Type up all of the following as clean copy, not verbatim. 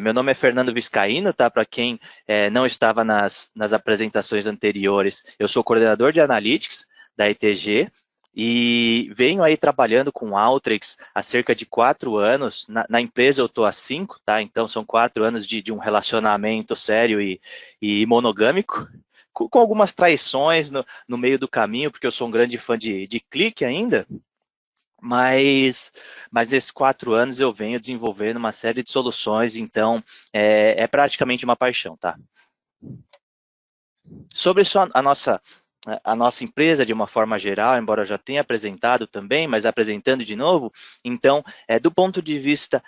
Meu nome é Fernando Viscaíno, tá? Para quem não estava nas apresentações anteriores, eu sou coordenador de Analytics da ETG e venho aí trabalhando com Alteryx há cerca de 4 anos. Na empresa eu estou há 5, tá? Então são 4 anos de um relacionamento sério e monogâmico, com algumas traições no meio do caminho, porque eu sou um grande fã de clique ainda. Mas nesses 4 anos eu venho desenvolvendo uma série de soluções, então é praticamente uma paixão, tá? Sobre só a nossa empresa de uma forma geral, embora eu já tenha apresentado também, mas apresentando de novo, então, do ponto de vista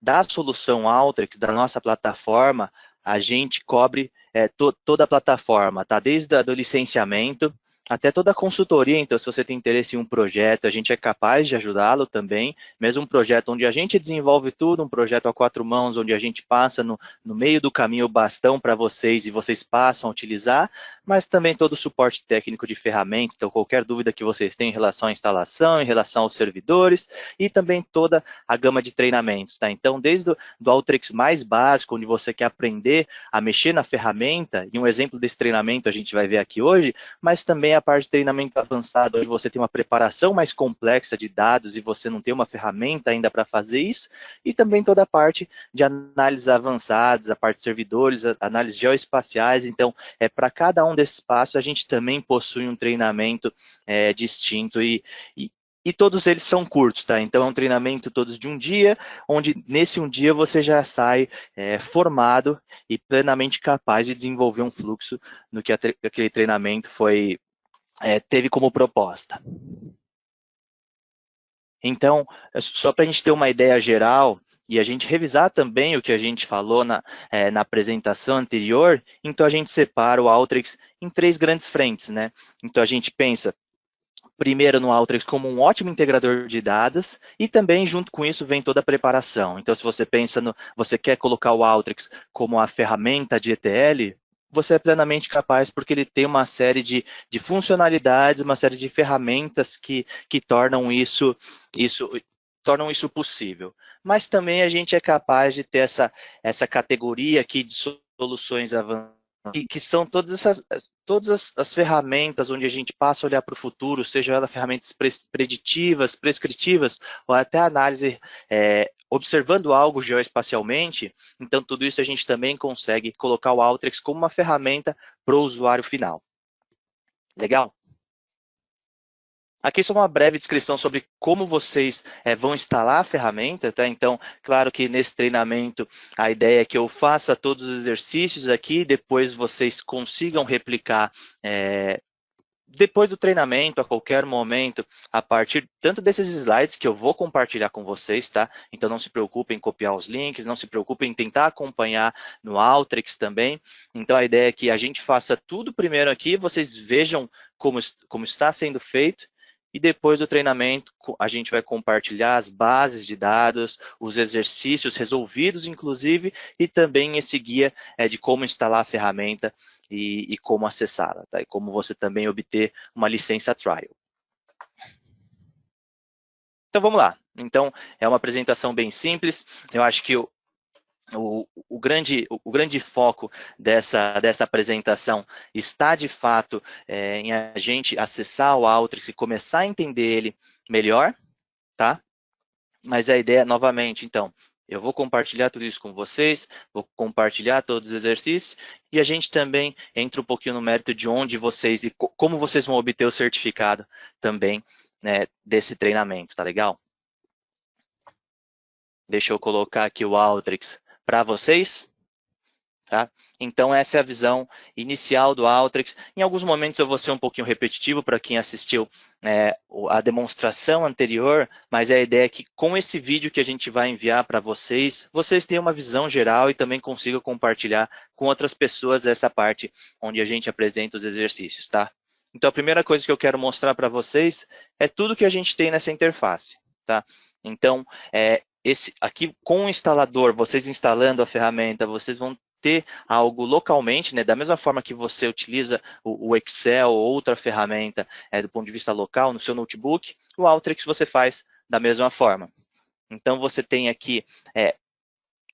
da solução Alteryx, da nossa plataforma, a gente cobre toda a plataforma, tá? Desde o licenciamento até toda a consultoria. Então, se você tem interesse em um projeto, a gente é capaz de ajudá-lo também, mesmo um projeto onde a gente desenvolve tudo, um projeto a 4 mãos, onde a gente passa no meio do caminho o bastão para vocês e vocês passam a utilizar, mas também todo o suporte técnico de ferramentas, então qualquer dúvida que vocês têm em relação à instalação, em relação aos servidores, e também toda a gama de treinamentos, tá? Então, desde do Alteryx mais básico, onde você quer aprender a mexer na ferramenta, e um exemplo desse treinamento a gente vai ver aqui hoje, mas também a parte de treinamento avançado, onde você tem uma preparação mais complexa de dados e você não tem uma ferramenta ainda para fazer isso, e também toda a parte de análises avançadas, a parte de servidores, análises geoespaciais. Então, para cada um desses passos, a gente também possui um treinamento distinto e todos eles são curtos, tá? Então, é um treinamento todos de um dia, onde nesse um dia você já sai formado e plenamente capaz de desenvolver um fluxo no que aquele treinamento teve como proposta. Então, só para a gente ter uma ideia geral e a gente revisar também o que a gente falou na apresentação anterior, então a gente separa o Alteryx em 3 grandes frentes, né? Então a gente pensa primeiro no Alteryx como um ótimo integrador de dados e também junto com isso vem toda a preparação. Então se você pensa você quer colocar o Alteryx como a ferramenta de ETL, você é plenamente capaz porque ele tem uma série de funcionalidades, uma série de ferramentas que isso tornam isso possível. Mas também a gente é capaz de ter essa categoria aqui de soluções avançadas, que são todas as ferramentas onde a gente passa a olhar para o futuro, seja ela ferramentas preditivas, prescritivas, ou até análise observando algo geoespacialmente. Então, tudo isso a gente também consegue colocar o Alteryx como uma ferramenta para o usuário final. Legal? Aqui só uma breve descrição sobre como vocês vão instalar a ferramenta, tá? Então, claro que nesse treinamento a ideia é que eu faça todos os exercícios aqui, depois vocês consigam replicar depois do treinamento, a qualquer momento, a partir tanto desses slides que eu vou compartilhar com vocês, tá? Então não se preocupem em copiar os links, não se preocupem em tentar acompanhar no Alteryx também. Então a ideia é que a gente faça tudo primeiro aqui, vocês vejam como está sendo feito, e depois do treinamento a gente vai compartilhar as bases de dados, os exercícios resolvidos, inclusive, e também esse guia de como instalar a ferramenta e como acessá-la, tá? E como você também obter uma licença trial. Então vamos lá. Então é uma apresentação bem simples. Eu acho que o grande foco dessa apresentação está de fato em a gente acessar o Alteryx e começar a entender ele melhor, tá? Mas a ideia, novamente, então, eu vou compartilhar tudo isso com vocês, vou compartilhar todos os exercícios e a gente também entra um pouquinho no mérito de onde vocês e como vocês vão obter o certificado também, né, desse treinamento, tá legal? Deixa eu colocar aqui o Alteryx para vocês. Tá? Então, essa é a visão inicial do Alteryx. Em alguns momentos eu vou ser um pouquinho repetitivo para quem assistiu a demonstração anterior, mas a ideia é que com esse vídeo que a gente vai enviar para vocês, vocês tenham uma visão geral e também consigam compartilhar com outras pessoas essa parte onde a gente apresenta os exercícios. Tá? Então, a primeira coisa que eu quero mostrar para vocês é tudo que a gente tem nessa interface. Tá? Então, aqui com o instalador, vocês instalando a ferramenta, vocês vão ter algo localmente, né, da mesma forma que você utiliza o Excel ou outra ferramenta do ponto de vista local no seu notebook, o Alteryx você faz da mesma forma. Então, você tem aqui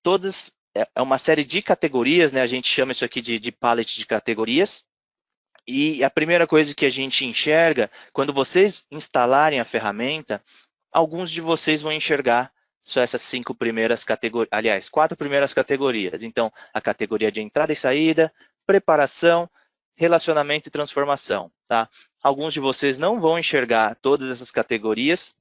todas é uma série de categorias, né? A gente chama isso aqui de palette de categorias. E a primeira coisa que a gente enxerga, quando vocês instalarem a ferramenta, alguns de vocês vão enxergar só essas 5 primeiras categorias, aliás, 4 primeiras categorias. Então, a categoria de entrada e saída, preparação, relacionamento e transformação, tá? Alguns de vocês não vão enxergar todas essas categorias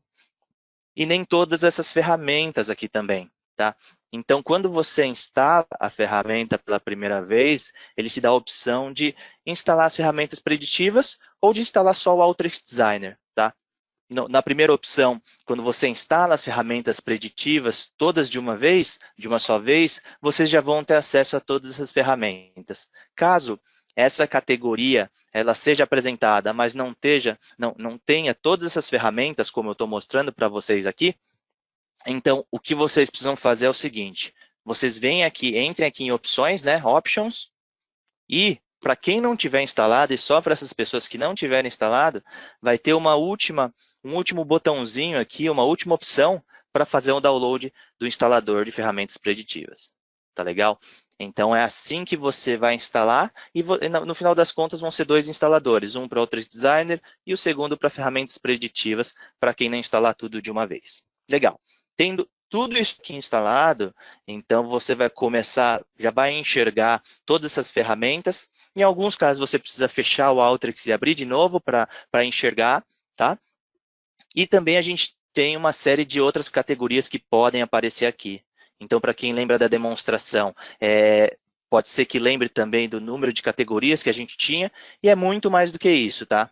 e nem todas essas ferramentas aqui também, tá? Então, quando você instala a ferramenta pela primeira vez, ele te dá a opção de instalar as ferramentas preditivas ou de instalar só o Alteryx Designer, tá? Na primeira opção, quando você instala as ferramentas preditivas todas de uma só vez, vocês já vão ter acesso a todas essas ferramentas. Caso essa categoria ela seja apresentada, mas não tenha todas essas ferramentas, como eu estou mostrando para vocês aqui, então o que vocês precisam fazer é o seguinte, vocês vêm aqui, entrem aqui em opções, né, options, e para quem não tiver instalado, e só para essas pessoas que não tiverem instalado, vai ter um último botãozinho aqui, uma última opção para fazer o download do instalador de ferramentas preditivas. Tá legal? Então, é assim que você vai instalar e no final das contas vão ser 2 instaladores, um para o Alteryx Designer e o segundo para ferramentas preditivas, para quem não instalar tudo de uma vez. Legal. Tendo tudo isso aqui instalado, então você vai começar, já vai enxergar todas essas ferramentas. Em alguns casos você precisa fechar o Alteryx e abrir de novo para enxergar, tá? E também a gente tem uma série de outras categorias que podem aparecer aqui. Então, para quem lembra da demonstração, pode ser que lembre também do número de categorias que a gente tinha, e é muito mais do que isso, tá?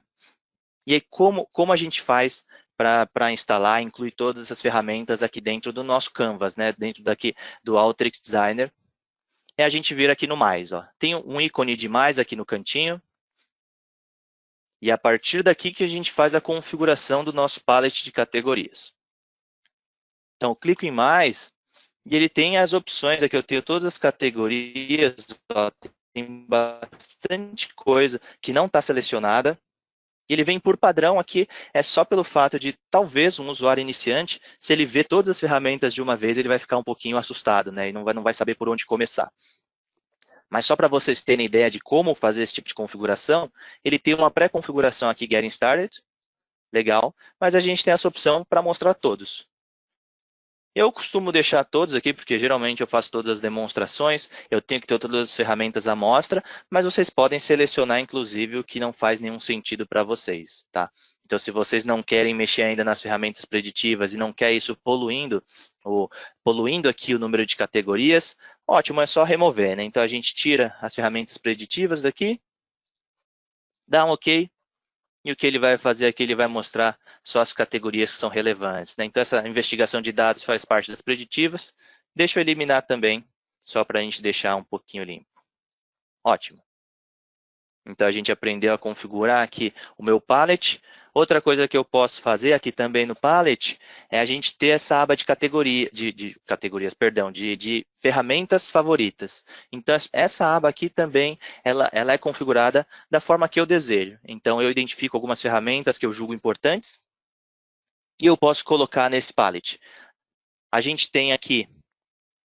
E aí, como a gente faz para instalar, incluir todas as ferramentas aqui dentro do nosso Canvas, né? Dentro daqui do Alteryx Designer, a gente vir aqui no mais, ó. Tem um ícone de mais aqui no cantinho, e a partir daqui que a gente faz a configuração do nosso palette de categorias. Então, eu clico em mais, e ele tem as opções, aqui eu tenho todas as categorias, ó, tem bastante coisa que não está selecionada, e ele vem por padrão aqui, é só pelo fato de, talvez, um usuário iniciante, se ele vê todas as ferramentas de uma vez, ele vai ficar um pouquinho assustado, né, e não vai saber por onde começar. Mas só para vocês terem ideia de como fazer esse tipo de configuração, ele tem uma pré-configuração aqui, Getting Started, legal, mas a gente tem essa opção para mostrar todos. Eu costumo deixar todos aqui, porque geralmente eu faço todas as demonstrações, eu tenho que ter todas as ferramentas à mostra, mas vocês podem selecionar, inclusive, o que não faz nenhum sentido para vocês, tá? Então, se vocês não querem mexer ainda nas ferramentas preditivas e não quer isso poluindo aqui o número de categorias, ótimo, é só remover, né? Então, a gente tira as ferramentas preditivas daqui, dá um OK, e o que ele vai fazer aqui, ele vai mostrar só as categorias que são relevantes, né? Então, essa investigação de dados faz parte das preditivas. Deixa eu eliminar também, só para a gente deixar um pouquinho limpo. Ótimo. Então, a gente aprendeu a configurar aqui o meu palette. Outra coisa que eu posso fazer aqui também no palette é a gente ter essa aba de de ferramentas favoritas. Então, essa aba aqui também, ela é configurada da forma que eu desejo. Então, eu identifico algumas ferramentas que eu julgo importantes e eu posso colocar nesse palette. A gente tem aqui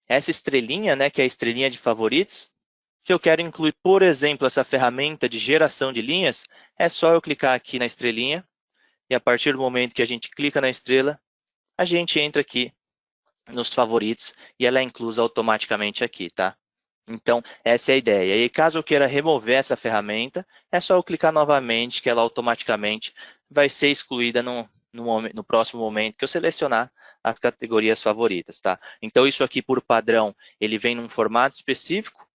essa estrelinha, né, que é a estrelinha de favoritos. Se eu quero incluir, por exemplo, essa ferramenta de geração de linhas, é só eu clicar aqui na estrelinha e a partir do momento que a gente clica na estrela, a gente entra aqui nos favoritos e ela é inclusa automaticamente aqui, tá? Então, essa é a ideia. E caso eu queira remover essa ferramenta, é só eu clicar novamente que ela automaticamente vai ser excluída no próximo momento que eu selecionar as categorias favoritas, tá? Então, isso aqui, por padrão, ele vem num formato específico,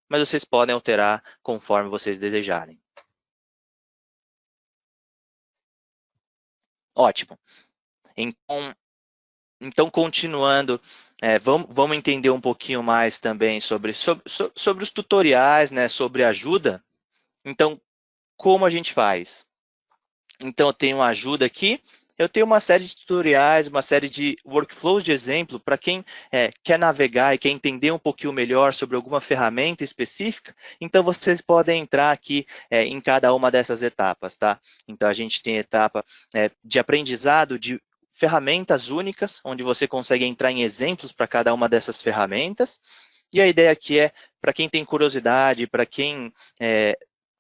mas vocês podem alterar conforme vocês desejarem. Ótimo. Então continuando, vamos entender um pouquinho mais também sobre os tutoriais, né, sobre ajuda. Então, como a gente faz? Então, eu tenho uma ajuda aqui, eu tenho uma série de tutoriais, uma série de workflows de exemplo para quem quer navegar e quer entender um pouquinho melhor sobre alguma ferramenta específica. Então, vocês podem entrar aqui em cada uma dessas etapas, tá? Então, a gente tem a etapa de aprendizado de ferramentas únicas, onde você consegue entrar em exemplos para cada uma dessas ferramentas. E a ideia aqui é, para quem tem curiosidade, para quem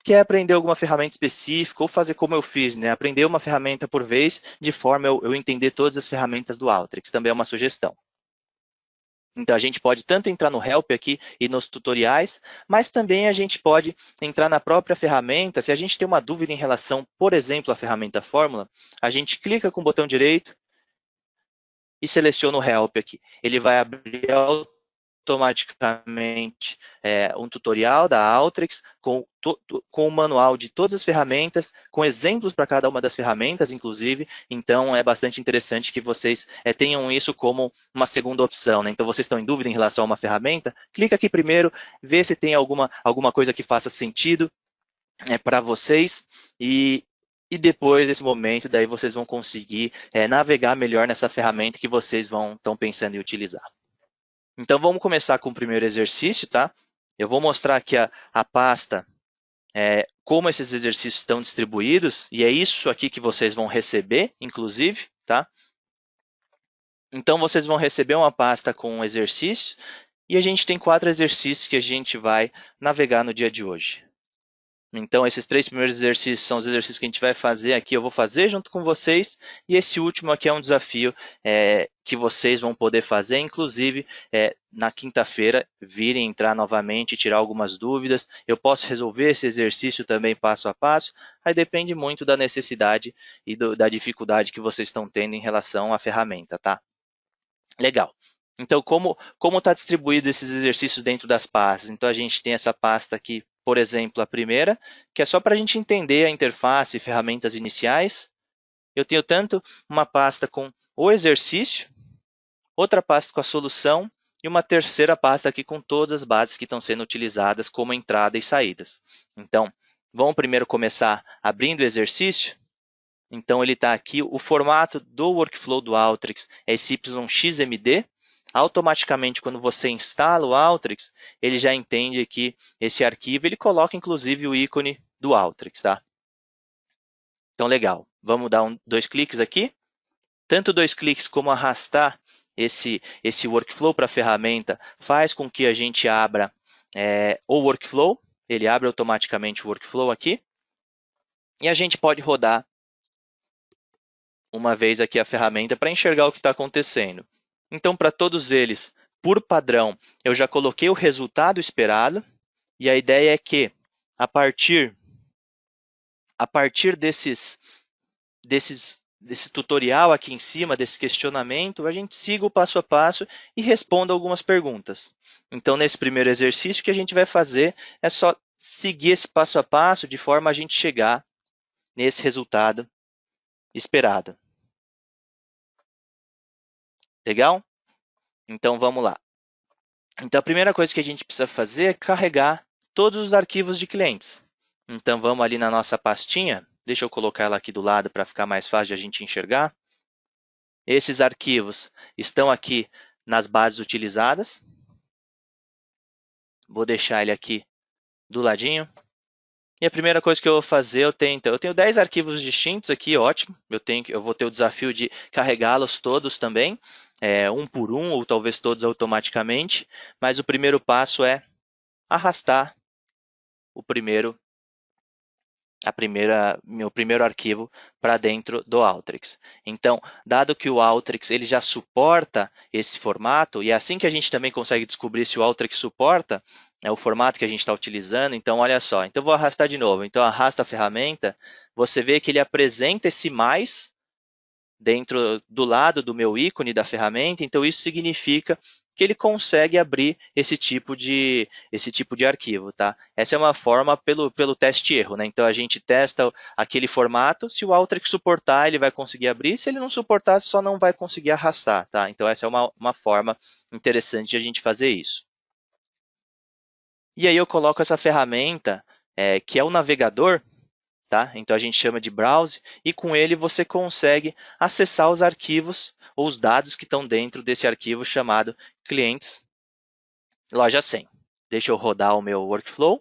quer aprender alguma ferramenta específica, ou fazer como eu fiz, né? Aprender uma ferramenta por vez, de forma eu entender todas as ferramentas do Alteryx. Também é uma sugestão. Então, a gente pode tanto entrar no Help aqui e nos tutoriais, mas também a gente pode entrar na própria ferramenta. Se a gente tem uma dúvida em relação, por exemplo, à ferramenta Fórmula, a gente clica com o botão direito e seleciona o Help aqui. Ele vai abrir automaticamente um tutorial da Alteryx com o manual de todas as ferramentas, com exemplos para cada uma das ferramentas, inclusive. Então, é bastante interessante que vocês tenham isso como uma segunda opção, né? Então, vocês estão em dúvida em relação a uma ferramenta, clica aqui primeiro, vê se tem alguma coisa que faça sentido para vocês e depois desse momento, daí vocês vão conseguir navegar melhor nessa ferramenta que vocês estão pensando em utilizar. Então, vamos começar com o primeiro exercício, tá? Eu vou mostrar aqui a pasta, como esses exercícios estão distribuídos, e é isso aqui que vocês vão receber, inclusive, tá? Então, vocês vão receber uma pasta com exercícios, e a gente tem 4 exercícios que a gente vai navegar no dia de hoje. Então, esses 3 primeiros exercícios são os exercícios que a gente vai fazer aqui, eu vou fazer junto com vocês, e esse último aqui é um desafio que vocês vão poder fazer, inclusive, na quinta-feira, virem entrar novamente, tirar algumas dúvidas. Eu posso resolver esse exercício também passo a passo, aí depende muito da necessidade e da dificuldade que vocês estão tendo em relação à ferramenta, tá? Legal. Então, como está distribuído esses exercícios dentro das pastas? Então, a gente tem essa pasta aqui, por exemplo, a primeira, que é só para a gente entender a interface e ferramentas iniciais. Eu tenho tanto uma pasta com o exercício, outra pasta com a solução e uma terceira pasta aqui com todas as bases que estão sendo utilizadas como entrada e saídas. Então, vamos primeiro começar abrindo o exercício. Então, ele está aqui, o formato do workflow do Alteryx é esse YXMD. Automaticamente, quando você instala o Alteryx, ele já entende aqui esse arquivo, ele coloca inclusive o ícone do Alteryx, tá? Então, legal. Vamos dar 2 cliques aqui. Tanto 2 cliques como arrastar esse workflow para a ferramenta faz com que a gente abra o workflow. Ele abre automaticamente o workflow aqui. E a gente pode rodar uma vez aqui a ferramenta para enxergar o que está acontecendo. Então, para todos eles, por padrão, eu já coloquei o resultado esperado, e a ideia é que, a partir desse tutorial aqui em cima, desse questionamento, a gente siga o passo a passo e responda algumas perguntas. Então, nesse primeiro exercício, o que a gente vai fazer é só seguir esse passo a passo de forma a gente chegar nesse resultado esperado. Legal? Então, vamos lá. Então, a primeira coisa que a gente precisa fazer é carregar todos os arquivos de clientes. Então, vamos ali na nossa pastinha. Deixa eu colocar ela aqui do lado para ficar mais fácil de a gente enxergar. Esses arquivos estão aqui nas bases utilizadas. Vou deixar ele aqui do ladinho. E a primeira coisa que eu vou fazer, eu tenho 10 arquivos distintos aqui, ótimo. Eu vou ter o desafio de carregá-los todos também, um por um, ou talvez todos automaticamente. Mas o primeiro passo é arrastar meu primeiro arquivo para dentro do Alteryx. Então, dado que o Alteryx ele já suporta esse formato, e é assim que a gente também consegue descobrir se o Alteryx suporta o formato que a gente está utilizando. Então, olha só. Então, vou arrastar de novo. Então, arrasta a ferramenta, você vê que ele apresenta esse mais dentro do lado do meu ícone da ferramenta. Então, isso significa que ele consegue abrir esse tipo de arquivo, tá? Essa é uma forma pelo teste-erro, né? Então, a gente testa aquele formato, se o Alteryx suportar, ele vai conseguir abrir, se ele não suportar, só não vai conseguir arrastar, tá? Então, essa é uma forma interessante de a gente fazer isso. E aí eu coloco essa ferramenta, que é o navegador, tá? Então, a gente chama de browse, e com ele você consegue acessar os arquivos ou os dados que estão dentro desse arquivo chamado clientes loja 100. Deixa eu rodar o meu workflow.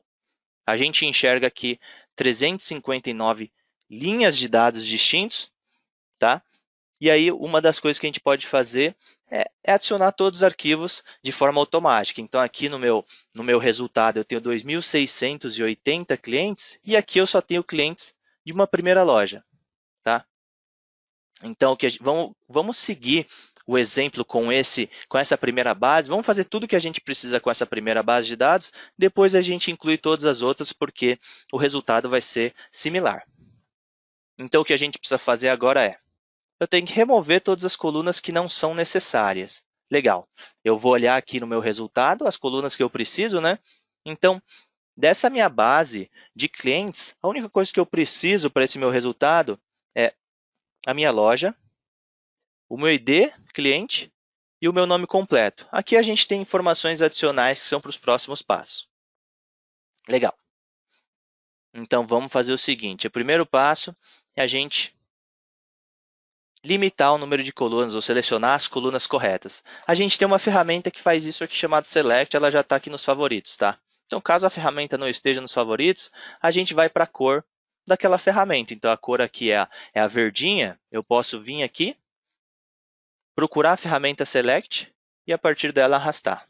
A gente enxerga aqui 359 linhas de dados distintos, tá? E aí, uma das coisas que a gente pode fazer é adicionar todos os arquivos de forma automática. Então, aqui no meu resultado, eu tenho 2.680 clientes e aqui eu só tenho clientes de uma primeira loja. Tá? Então, vamos seguir o exemplo com essa primeira base. Vamos fazer tudo que a gente precisa com essa primeira base de dados. Depois a gente inclui todas as outras, porque o resultado vai ser similar. Então, o que a gente precisa fazer agora eu tenho que remover todas as colunas que não são necessárias. Legal. Eu vou olhar aqui no meu resultado, as colunas que eu preciso, né? Então, dessa minha base de clientes, a única coisa que eu preciso para esse meu resultado é a minha loja, o meu ID, cliente, e o meu nome completo. Aqui a gente tem informações adicionais que são para os próximos passos. Legal. Então, vamos fazer o seguinte. O primeiro passo é a gente limitar o número de colunas ou selecionar as colunas corretas. A gente tem uma ferramenta que faz isso aqui chamada Select, ela já está aqui nos favoritos, tá? Então, caso a ferramenta não esteja nos favoritos, a gente vai para a cor daquela ferramenta. Então, a cor aqui é a verdinha, eu posso vir aqui, procurar a ferramenta Select e a partir dela arrastar.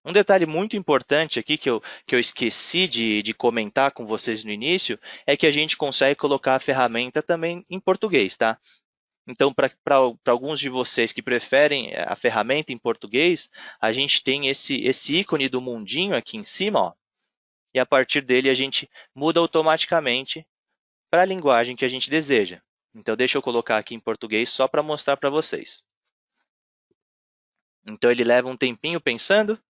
Um detalhe muito importante aqui que eu esqueci de comentar com vocês no início é que a gente consegue colocar a ferramenta também em português, tá? Então, para alguns de vocês que preferem a ferramenta em português, a gente tem esse ícone do mundinho aqui em cima, ó, e a partir dele a gente muda automaticamente para a linguagem que a gente deseja. Então, deixa eu colocar aqui em português só para mostrar para vocês. Então, ele leva um tempinho pensando.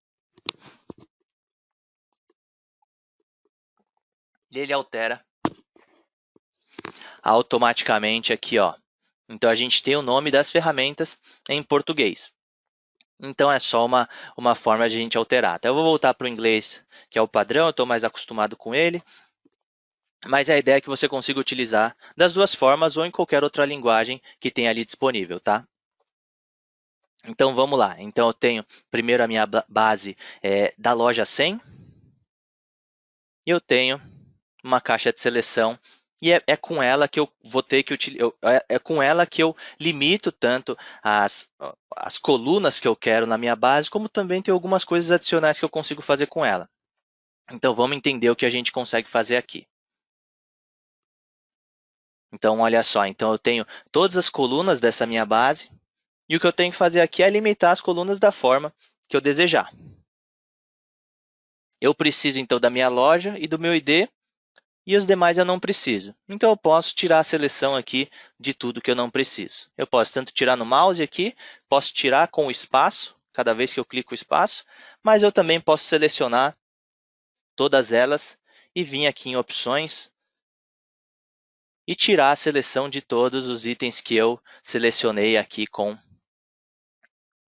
E ele altera automaticamente aqui, ó. Então, a gente tem o nome das ferramentas em português. Então, é só uma forma de a gente alterar. Então, eu vou voltar para o inglês, que é o padrão, eu estou mais acostumado com ele. Mas a ideia é que você consiga utilizar das duas formas ou em qualquer outra linguagem que tenha ali disponível, tá? Então, vamos lá. Então, eu tenho primeiro a minha base da loja 100. E eu tenho uma caixa de seleção e é com ela que eu vou ter que utilizar, é com ela que eu limito tanto as colunas que eu quero na minha base, como também tem algumas coisas adicionais que eu consigo fazer com ela. Então, vamos entender o que a gente consegue fazer aqui. Então, olha só, então eu tenho todas as colunas dessa minha base e o que eu tenho que fazer aqui é limitar as colunas da forma que eu desejar. Eu preciso, então, da minha loja e do meu ID, e os demais eu não preciso. Então, eu posso tirar a seleção aqui de tudo que eu não preciso. Eu posso tanto tirar no mouse aqui, posso tirar com o espaço, cada vez que eu clico o espaço, mas eu também posso selecionar todas elas e vir aqui em opções e tirar a seleção de todos os itens que eu selecionei aqui com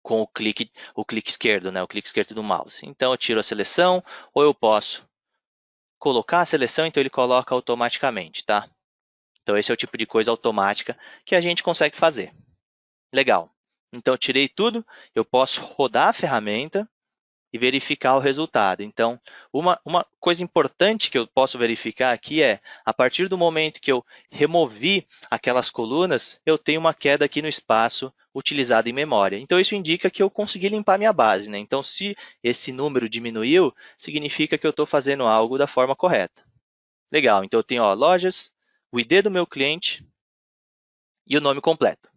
o clique esquerdo, né? O clique esquerdo do mouse. Então, eu tiro a seleção, ou eu posso colocar a seleção, então ele coloca automaticamente, tá? Então, esse é o tipo de coisa automática que a gente consegue fazer. Legal. Então, eu tirei tudo, eu posso rodar a ferramenta e verificar o resultado. Então, uma coisa importante que eu posso verificar aqui é, a partir do momento que eu removi aquelas colunas, eu tenho uma queda aqui no espaço utilizado em memória. Então, isso indica que eu consegui limpar minha base, né? Então, se esse número diminuiu, significa que eu estou fazendo algo da forma correta. Legal, então eu tenho lojas, o ID do meu cliente e o nome completo.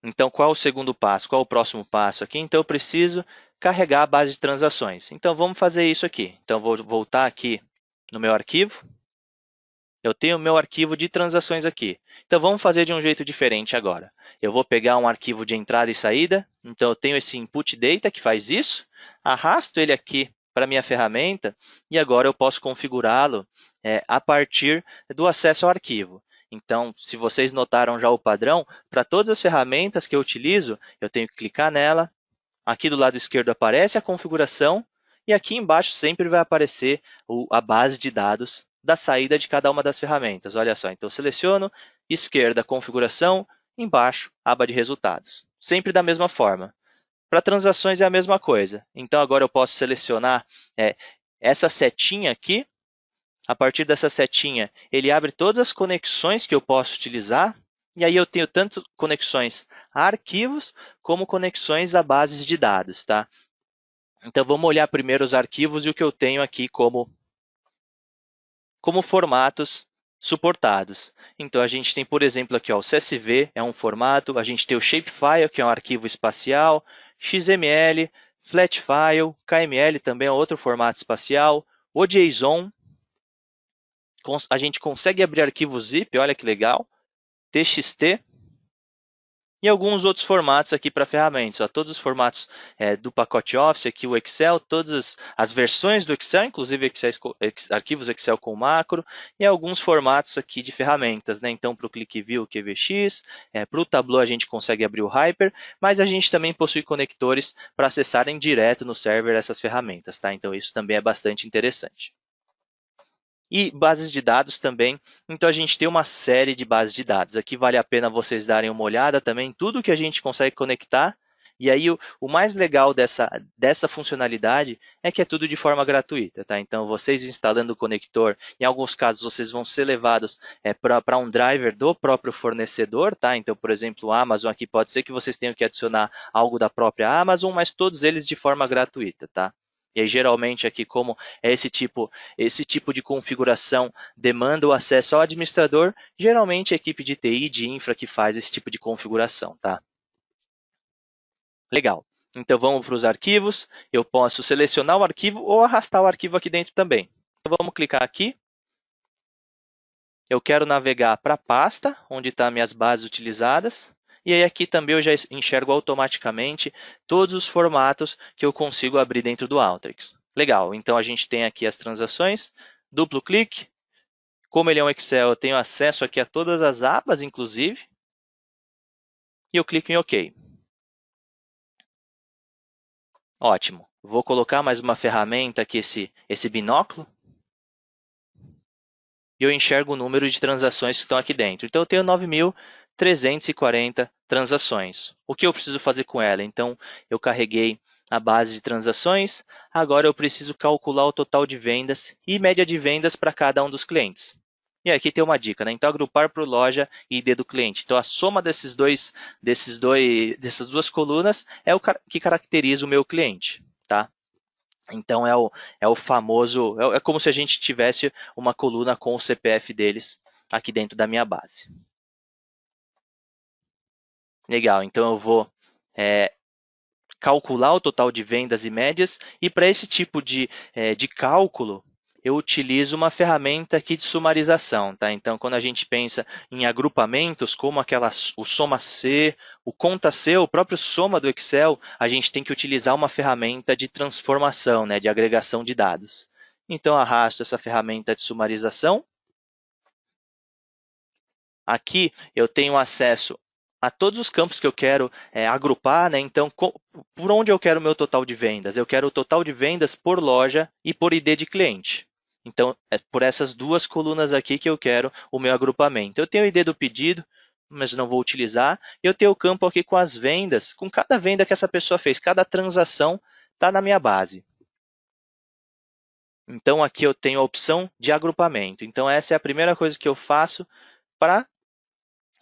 Então, qual é o segundo passo? Qual é o próximo passo aqui? Então, eu preciso carregar a base de transações. Então, vamos fazer isso aqui. Então, vou voltar aqui no meu arquivo. Eu tenho o meu arquivo de transações aqui. Então, vamos fazer de um jeito diferente agora. Eu vou pegar um arquivo de entrada e saída. Então, eu tenho esse input data que faz isso. Arrasto ele aqui para a minha ferramenta e agora eu posso configurá-lo a partir do acesso ao arquivo. Então, se vocês notaram já o padrão, para todas as ferramentas que eu utilizo, eu tenho que clicar nela. Aqui do lado esquerdo aparece a configuração e aqui embaixo sempre vai aparecer a base de dados da saída de cada uma das ferramentas. Olha só, então eu seleciono, esquerda, configuração, embaixo, aba de resultados. Sempre da mesma forma. Para transações é a mesma coisa. Então, agora eu posso selecionar essa setinha aqui. A partir dessa setinha, ele abre todas as conexões que eu posso utilizar. E aí eu tenho tanto conexões a arquivos, como conexões a bases de dados, tá? Então, vamos olhar primeiro os arquivos e o que eu tenho aqui como formatos suportados. Então, a gente tem, por exemplo, aqui ó, o CSV é um formato, a gente tem o Shapefile, que é um arquivo espacial, XML, Flatfile, KML também é outro formato espacial, o JSON, a gente consegue abrir arquivo zip, olha que legal, TXT, e alguns outros formatos aqui para ferramentas. Ó, todos os formatos do pacote Office, aqui o Excel, todas as versões do Excel, inclusive arquivos Excel com macro, e alguns formatos aqui de ferramentas. Né? Então, para o ClickView, o QVX, para o Tableau a gente consegue abrir o Hyper, mas a gente também possui conectores para acessarem direto no server essas ferramentas. Tá? Então, isso também é bastante interessante. E bases de dados também, então a gente tem uma série de bases de dados. Aqui vale a pena vocês darem uma olhada também, tudo que a gente consegue conectar. E aí o mais legal dessa funcionalidade é que é tudo de forma gratuita, tá? Então vocês instalando o conector, em alguns casos vocês vão ser levados para um driver do próprio fornecedor, tá? Então, por exemplo, o Amazon aqui pode ser que vocês tenham que adicionar algo da própria Amazon, mas todos eles de forma gratuita, tá? E aí, geralmente, aqui, como é esse tipo de configuração demanda o acesso ao administrador, geralmente a equipe de TI, de infra, que faz esse tipo de configuração, tá? Legal. Então, vamos para os arquivos. Eu posso selecionar o arquivo ou arrastar o arquivo aqui dentro também. Então, vamos clicar aqui. Eu quero navegar para a pasta, onde estão minhas bases utilizadas. E aí aqui também eu já enxergo automaticamente todos os formatos que eu consigo abrir dentro do Alteryx. Legal, então a gente tem aqui as transações, duplo clique. Como ele é um Excel, eu tenho acesso aqui a todas as abas, inclusive. E eu clico em OK. Ótimo. Vou colocar mais uma ferramenta aqui, esse binóculo. E eu enxergo o número de transações que estão aqui dentro. Então, eu tenho 9.340 transações. O que eu preciso fazer com ela? Então, eu carreguei a base de transações, agora eu preciso calcular o total de vendas e média de vendas para cada um dos clientes. E aqui tem uma dica, né? Então, agrupar por loja e ID do cliente. Então, a soma dessas duas colunas é o que caracteriza o meu cliente, tá? Então, é o famoso, é como se a gente tivesse uma coluna com o CPF deles aqui dentro da minha base. Legal, então eu vou calcular o total de vendas e médias, e para esse tipo de cálculo, eu utilizo uma ferramenta aqui de sumarização. Tá? Então, quando a gente pensa em agrupamentos, como o soma C, o conta C, o próprio soma do Excel, a gente tem que utilizar uma ferramenta de transformação, né, de agregação de dados. Então, arrasto essa ferramenta de sumarização. Aqui eu tenho acesso a todos os campos que eu quero agrupar, né? Então, por onde eu quero o meu total de vendas? Eu quero o total de vendas por loja e por ID de cliente. Então, é por essas duas colunas aqui que eu quero o meu agrupamento. Eu tenho o ID do pedido, mas não vou utilizar. Eu tenho o campo aqui com as vendas, com cada venda que essa pessoa fez, cada transação está na minha base. Então, aqui eu tenho a opção de agrupamento. Então, essa é a primeira coisa que eu faço para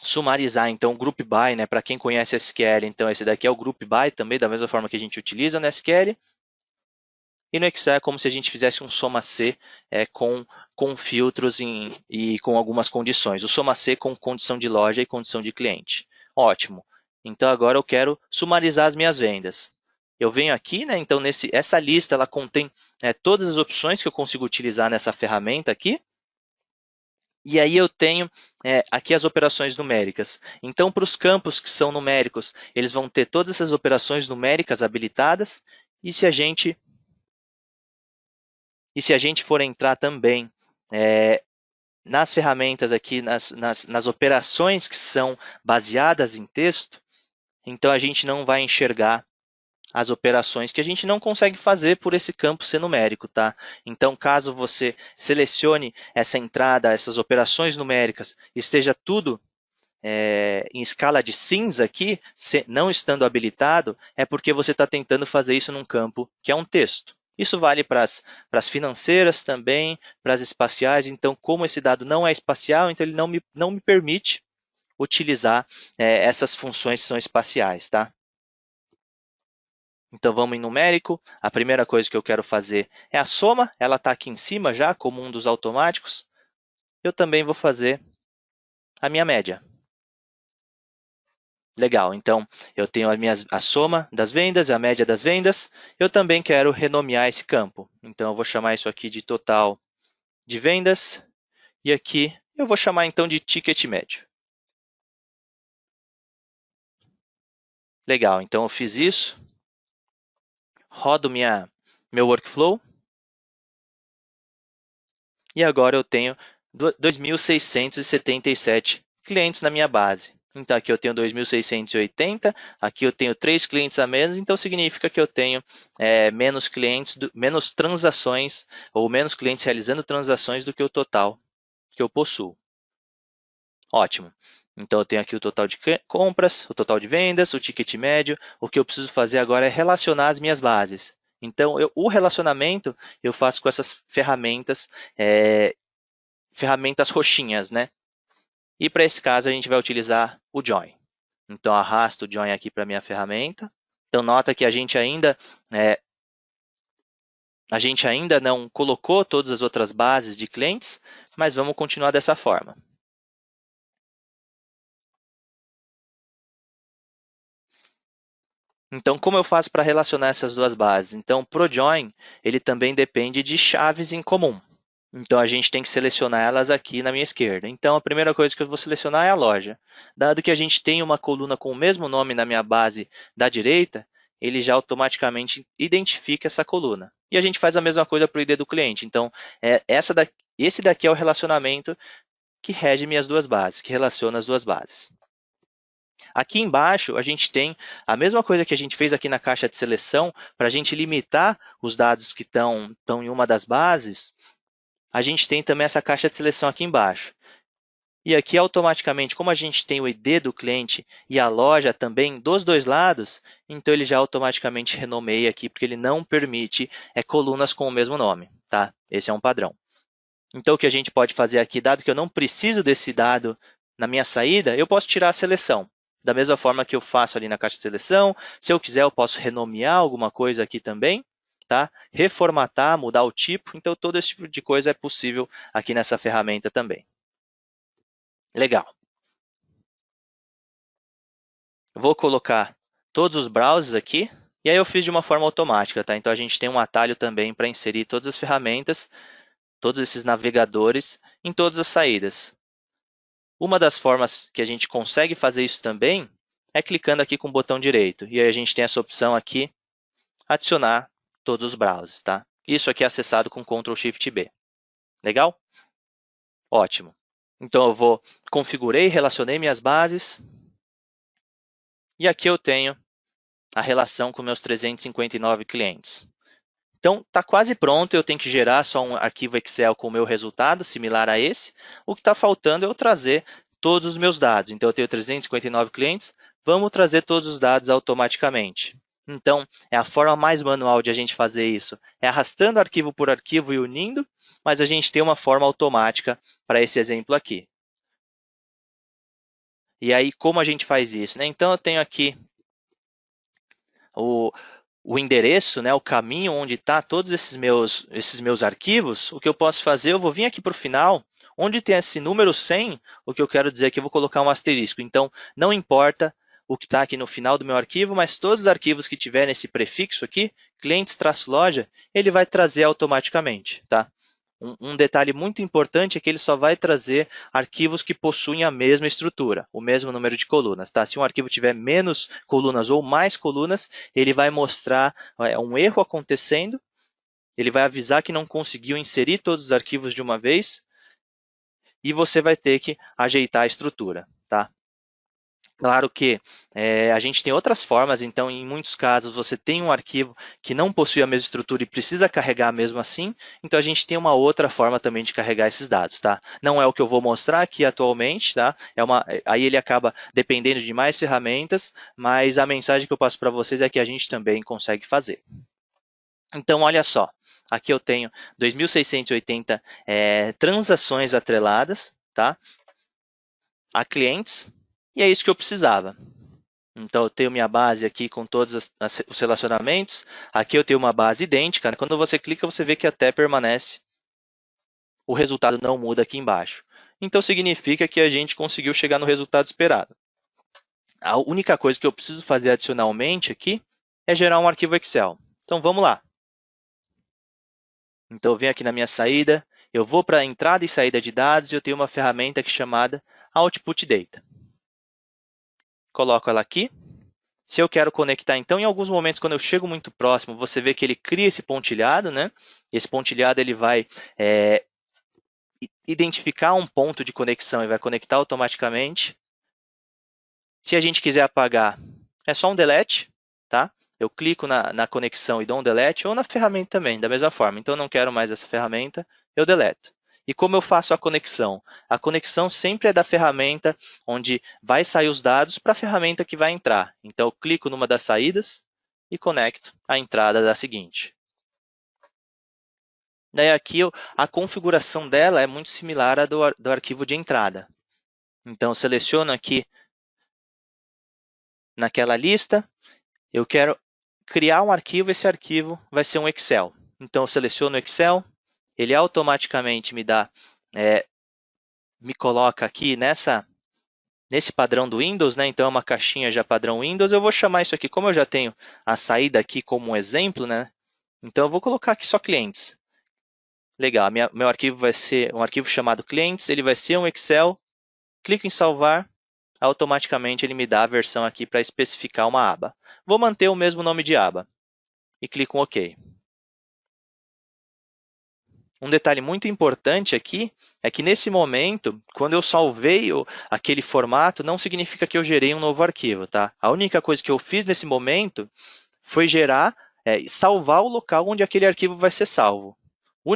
sumarizar, então, o Group By, né? Para quem conhece SQL, então, esse daqui é o Group By também, da mesma forma que a gente utiliza no SQL. E no Excel é como se a gente fizesse um soma C com filtros e com algumas condições. O soma C com condição de loja e condição de cliente. Ótimo. Então, agora eu quero sumarizar as minhas vendas. Eu venho aqui, né? Então, essa lista ela contém todas as opções que eu consigo utilizar nessa ferramenta aqui. E aí eu tenho aqui as operações numéricas. Então, para os campos que são numéricos, eles vão ter todas essas operações numéricas habilitadas. E se a gente for entrar também nas ferramentas aqui, nas operações que são baseadas em texto, então a gente não vai enxergar as operações que a gente não consegue fazer por esse campo ser numérico, tá? Então, caso você selecione essa entrada, essas operações numéricas, esteja tudo em escala de cinza aqui, não estando habilitado, é porque você está tentando fazer isso num campo que é um texto. Isso vale para as financeiras também, para as espaciais. Então, como esse dado não é espacial, então ele não me permite utilizar essas funções que são espaciais, tá? Então, vamos em numérico. A primeira coisa que eu quero fazer é a soma. Ela está aqui em cima já, como um dos automáticos. Eu também vou fazer a minha média. Legal, então eu tenho a soma das vendas, a média das vendas. Eu também quero renomear esse campo. Então, eu vou chamar isso aqui de total de vendas. E aqui eu vou chamar então de ticket médio. Legal, então eu fiz isso. Rodo meu workflow. E agora eu tenho 2.677 clientes na minha base. Então, aqui eu tenho 2.680, aqui eu tenho 3 clientes a menos, então significa que eu tenho menos clientes, menos transações, ou menos clientes realizando transações do que o total que eu possuo. Ótimo. Então, eu tenho aqui o total de compras, o total de vendas, o ticket médio. O que eu preciso fazer agora é relacionar as minhas bases. Então, o relacionamento eu faço com essas ferramentas, ferramentas roxinhas, né? E para esse caso, a gente vai utilizar o join. Então, arrasto o join aqui para a minha ferramenta. Então, nota que a gente ainda não colocou todas as outras bases de clientes, mas vamos continuar dessa forma. Então, como eu faço para relacionar essas duas bases? Então, o ProJoin, ele também depende de chaves em comum. Então, a gente tem que selecionar elas aqui na minha esquerda. Então, a primeira coisa que eu vou selecionar é a loja. Dado que a gente tem uma coluna com o mesmo nome na minha base da direita, ele já automaticamente identifica essa coluna. E a gente faz a mesma coisa para o ID do cliente. Então, esse daqui é o relacionamento que rege minhas duas bases, que relaciona as duas bases. Aqui embaixo, a gente tem a mesma coisa que a gente fez aqui na caixa de seleção, para a gente limitar os dados que estão em uma das bases, a gente tem também essa caixa de seleção aqui embaixo. E aqui, automaticamente, como a gente tem o ID do cliente e a loja também dos dois lados, então ele já automaticamente renomeia aqui, porque ele não permite colunas com o mesmo nome. Tá? Esse é um padrão. Então, o que a gente pode fazer aqui, dado que eu não preciso desse dado na minha saída, eu posso tirar a seleção. Da mesma forma que eu faço ali na caixa de seleção, se eu quiser, eu posso renomear alguma coisa aqui também, tá? Reformatar, mudar o tipo, então todo esse tipo de coisa é possível aqui nessa ferramenta também. Legal. Vou colocar todos os browsers aqui, e aí eu fiz de uma forma automática, tá? Então a gente tem um atalho também para inserir todas as ferramentas, todos esses navegadores em todas as saídas. Uma das formas que a gente consegue fazer isso também é clicando aqui com o botão direito. E aí a gente tem essa opção aqui, adicionar todos os browsers, tá? Isso aqui é acessado com Ctrl Shift B. Legal? Ótimo. Então, eu configurei, relacionei minhas bases. E aqui eu tenho a relação com meus 359 clientes. Então, está quase pronto, eu tenho que gerar só um arquivo Excel com o meu resultado, similar a esse. O que está faltando é eu trazer todos os meus dados. Então, eu tenho 359 clientes, vamos trazer todos os dados automaticamente. Então, é a forma mais manual de a gente fazer isso. É arrastando arquivo por arquivo e unindo, mas a gente tem uma forma automática para esse exemplo aqui. E aí, como a gente faz isso? Né? Então, eu tenho aqui o endereço, né, o caminho onde está todos esses meus arquivos. O que eu posso fazer, eu vou vir aqui para o final, onde tem esse número 100, o que eu quero dizer aqui, eu vou colocar um asterisco. Então, não importa o que está aqui no final do meu arquivo, mas todos os arquivos que tiverem esse prefixo aqui, clientes-loja, ele vai trazer automaticamente, tá? Um detalhe muito importante é que ele só vai trazer arquivos que possuem a mesma estrutura, o mesmo número de colunas. Tá? Se um arquivo tiver menos colunas ou mais colunas, ele vai mostrar um erro acontecendo, ele vai avisar que não conseguiu inserir todos os arquivos de uma vez, e você vai ter que ajeitar a estrutura. Tá? Claro que a gente tem outras formas, então em muitos casos você tem um arquivo que não possui a mesma estrutura e precisa carregar mesmo assim, então a gente tem uma outra forma também de carregar esses dados, tá? Não é o que eu vou mostrar aqui atualmente, tá? Aí ele acaba dependendo de mais ferramentas, mas a mensagem que eu passo para vocês é que a gente também consegue fazer. Então, olha só, aqui eu tenho 2.680 transações atreladas, tá? A clientes. E é isso que eu precisava. Então, eu tenho minha base aqui com todos os relacionamentos. Aqui eu tenho uma base idêntica. Quando você clica, você vê que até permanece. O resultado não muda aqui embaixo. Então, significa que a gente conseguiu chegar no resultado esperado. A única coisa que eu preciso fazer adicionalmente aqui é gerar um arquivo Excel. Então, vamos lá. Então, eu venho aqui na minha saída, eu vou para a entrada e saída de dados e eu tenho uma ferramenta aqui chamada Output Data. Coloco ela aqui. Se eu quero conectar, então, em alguns momentos, quando eu chego muito próximo, você vê que ele cria esse pontilhado, né? Esse pontilhado ele vai identificar um ponto de conexão e vai conectar automaticamente. Se a gente quiser apagar, é só um delete, tá? Eu clico na conexão e dou um delete, ou na ferramenta também, da mesma forma. Então, eu não quero mais essa ferramenta, eu deleto. E como eu faço a conexão? A conexão sempre é da ferramenta onde vai sair os dados para a ferramenta que vai entrar. Então, eu clico numa das saídas e conecto a entrada da seguinte. Daí aqui, a configuração dela é muito similar à do arquivo de entrada. Então, eu seleciono aqui naquela lista, eu quero criar um arquivo, esse arquivo vai ser um Excel. Então, eu seleciono o Excel, ele automaticamente me coloca aqui nesse padrão do Windows, né? Então, é uma caixinha já padrão Windows. Eu vou chamar isso aqui, como eu já tenho a saída aqui como um exemplo, né? Então, eu vou colocar aqui só clientes. Legal, meu arquivo vai ser um arquivo chamado clientes, ele vai ser um Excel. Clico em salvar, automaticamente ele me dá a versão aqui para especificar uma aba. Vou manter o mesmo nome de aba e clico em OK. Um detalhe muito importante aqui é que nesse momento, quando eu salvei aquele formato, não significa que eu gerei um novo arquivo, tá? A única coisa que eu fiz nesse momento foi salvar o local onde aquele arquivo vai ser salvo. O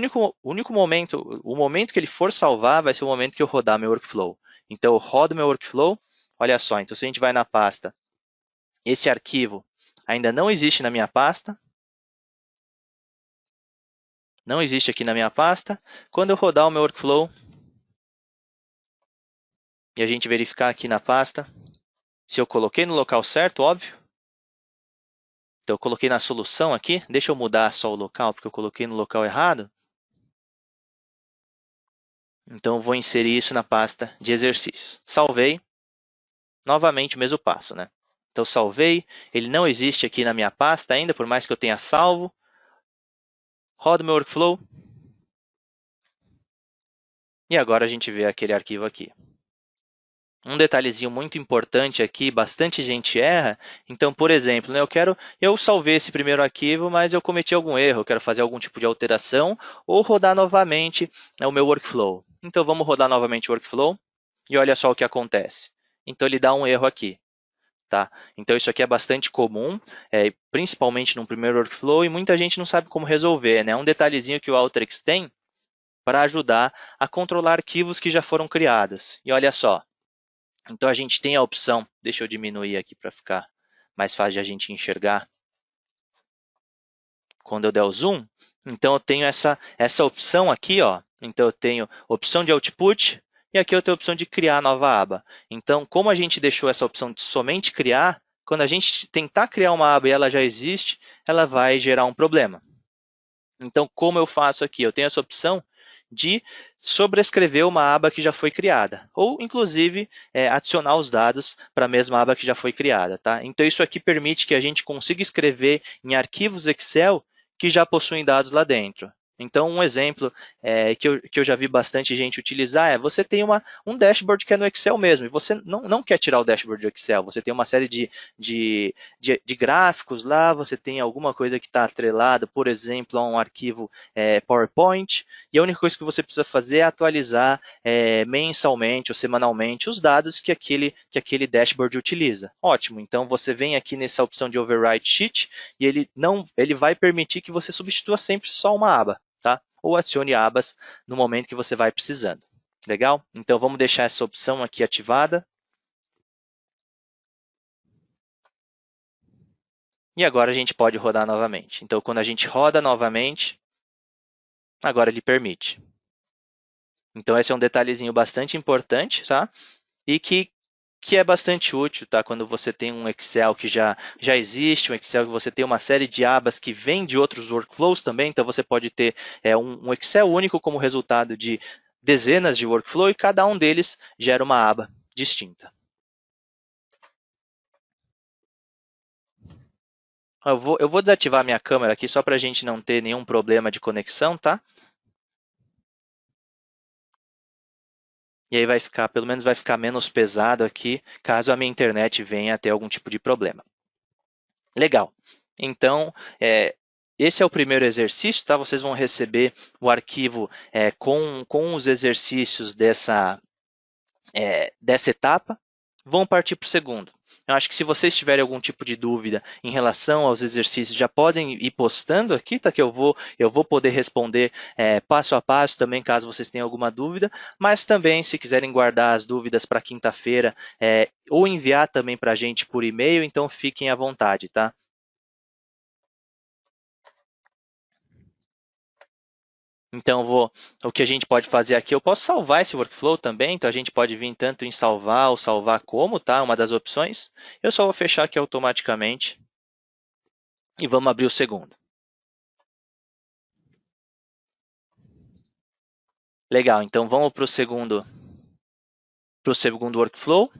momento que ele for salvar vai ser o momento que eu rodar meu workflow. Então, eu rodo meu workflow, olha só, então se a gente vai na pasta, esse arquivo ainda não existe na minha pasta, não existe aqui na minha pasta. Quando eu rodar o meu workflow, e a gente verificar aqui na pasta, se eu coloquei no local certo, óbvio. Então, eu coloquei na solução aqui, deixa eu mudar só o local, porque eu coloquei no local errado. Então, eu vou inserir isso na pasta de exercícios. Salvei. Novamente, o mesmo passo, né? Então, salvei. Ele não existe aqui na minha pasta ainda, por mais que eu tenha salvo. Rodo meu workflow. E agora a gente vê aquele arquivo aqui. Um detalhezinho muito importante aqui, bastante gente erra. Então, por exemplo, né, eu salvei esse primeiro arquivo, mas eu cometi algum erro, eu quero fazer algum tipo de alteração ou rodar novamente, né, o meu workflow. Então, vamos rodar novamente o workflow e olha só o que acontece. Então, ele dá um erro aqui. Tá? Então, isso aqui é bastante comum, principalmente no primeiro workflow, e muita gente não sabe como resolver. Né? Um detalhezinho que o Alteryx tem para ajudar a controlar arquivos que já foram criados. E olha só, então, a gente tem a opção, deixa eu diminuir aqui para ficar mais fácil de a gente enxergar. Quando eu der o zoom, então eu tenho essa opção aqui, ó. Então, eu tenho opção de output e aqui eu tenho a opção de criar nova aba. Então, como a gente deixou essa opção de somente criar, quando a gente tentar criar uma aba e ela já existe, ela vai gerar um problema. Então, como eu faço aqui? Eu tenho essa opção de sobrescrever uma aba que já foi criada, ou, inclusive, adicionar os dados para a mesma aba que já foi criada. Tá? Então, isso aqui permite que a gente consiga escrever em arquivos Excel que já possuem dados lá dentro. Então, um exemplo que eu já vi bastante gente utilizar é você tem um dashboard que é no Excel mesmo, e você não quer tirar o dashboard do Excel, você tem uma série de gráficos lá, você tem alguma coisa que está atrelada, por exemplo, a um arquivo PowerPoint, e a única coisa que você precisa fazer é atualizar mensalmente ou semanalmente os dados que aquele dashboard utiliza. Ótimo, então você vem aqui nessa opção de Override Sheet, e ele vai permitir que você substitua sempre só uma aba. Tá? Ou adicione abas no momento que você vai precisando. Legal? Então, vamos deixar essa opção aqui ativada. E agora a gente pode rodar novamente. Então, quando a gente roda novamente, agora ele permite. Então, esse é um detalhezinho bastante importante, tá? E que que é bastante útil, tá? Quando você tem um Excel que já existe, um Excel que você tem uma série de abas que vem de outros workflows também, então você pode ter um Excel único como resultado de dezenas de workflows e cada um deles gera uma aba distinta. Eu vou desativar minha câmera aqui só para a gente não ter nenhum problema de conexão, tá? E aí vai ficar, pelo menos vai ficar menos pesado aqui, caso a minha internet venha a ter algum tipo de problema. Legal. Então, esse é o primeiro exercício, tá? Vocês vão receber o arquivo com os exercícios dessa etapa. Vão partir para o segundo. Eu acho que se vocês tiverem algum tipo de dúvida em relação aos exercícios, já podem ir postando aqui, tá? Que eu vou poder responder passo a passo também, caso vocês tenham alguma dúvida. Mas também, se quiserem guardar as dúvidas para quinta-feira, ou enviar também para a gente por e-mail, então fiquem à vontade, tá? Então, o que a gente pode fazer aqui, eu posso salvar esse workflow também, então a gente pode vir tanto em salvar ou salvar como, tá? Uma das opções. Eu só vou fechar aqui automaticamente e vamos abrir o segundo. Legal, então vamos para o segundo workflow.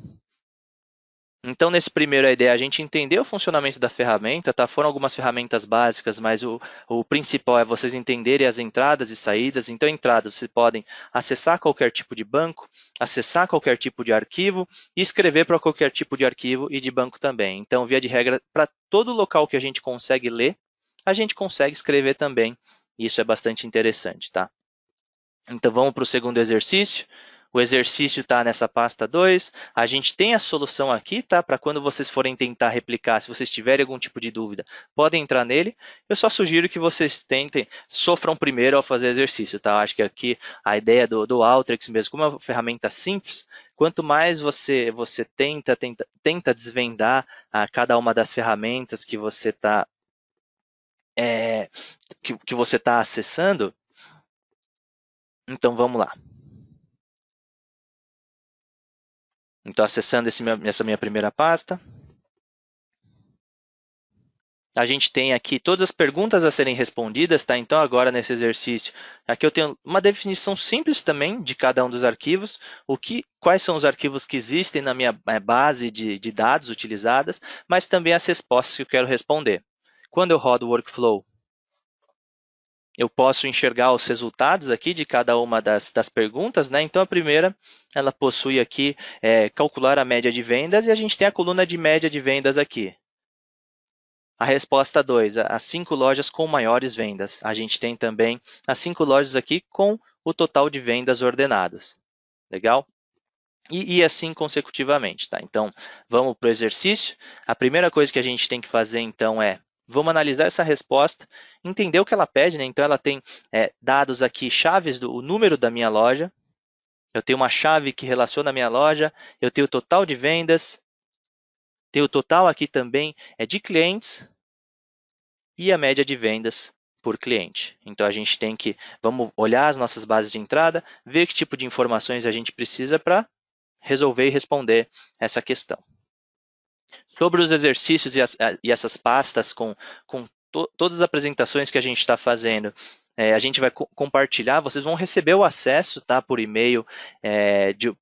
Então, nesse primeiro, a ideia é a gente entender o funcionamento da ferramenta, tá? Foram algumas ferramentas básicas, mas o principal é vocês entenderem as entradas e saídas. Então, entradas, vocês podem acessar qualquer tipo de banco, acessar qualquer tipo de arquivo e escrever para qualquer tipo de arquivo e de banco também. Então, via de regra, para todo local que a gente consegue ler, a gente consegue escrever também. Isso é bastante interessante, tá? Então, vamos para o segundo exercício. O exercício está nessa pasta 2. A gente tem a solução aqui, tá? Para quando vocês forem tentar replicar, se vocês tiverem algum tipo de dúvida, podem entrar nele. Eu só sugiro que vocês sofram primeiro ao fazer exercício, tá? Acho que aqui a ideia do Alteryx mesmo, como é uma ferramenta simples, quanto mais você tenta desvendar cada uma das ferramentas que você está que você tá acessando, então vamos lá. Então, acessando essa minha primeira pasta, a gente tem aqui todas as perguntas a serem respondidas, tá? Então, agora nesse exercício, aqui eu tenho uma definição simples também de cada um dos arquivos, quais são os arquivos que existem na minha base de dados utilizadas, mas também as respostas que eu quero responder. Quando eu rodo o workflow, eu posso enxergar os resultados aqui de cada uma das perguntas, né? Então, a primeira, ela possui aqui calcular a média de vendas e a gente tem a coluna de média de vendas aqui. A resposta 2, as 5 lojas com maiores vendas. A gente tem também as 5 lojas aqui com o total de vendas ordenadas. Legal? E assim consecutivamente, tá? Então, vamos para o exercício. A primeira coisa que a gente tem que fazer, então, vamos analisar essa resposta, entender o que ela pede, né? Então, ela tem dados aqui, chaves o número da minha loja. Eu tenho uma chave que relaciona a minha loja. Eu tenho o total de vendas. Tenho o total aqui também de clientes e a média de vendas por cliente. Então, a gente vamos olhar as nossas bases de entrada, ver que tipo de informações a gente precisa para resolver e responder essa questão. Sobre os exercícios e essas pastas com todas as apresentações que a gente está fazendo, a gente vai compartilhar, vocês vão receber o acesso, tá, por e-mail,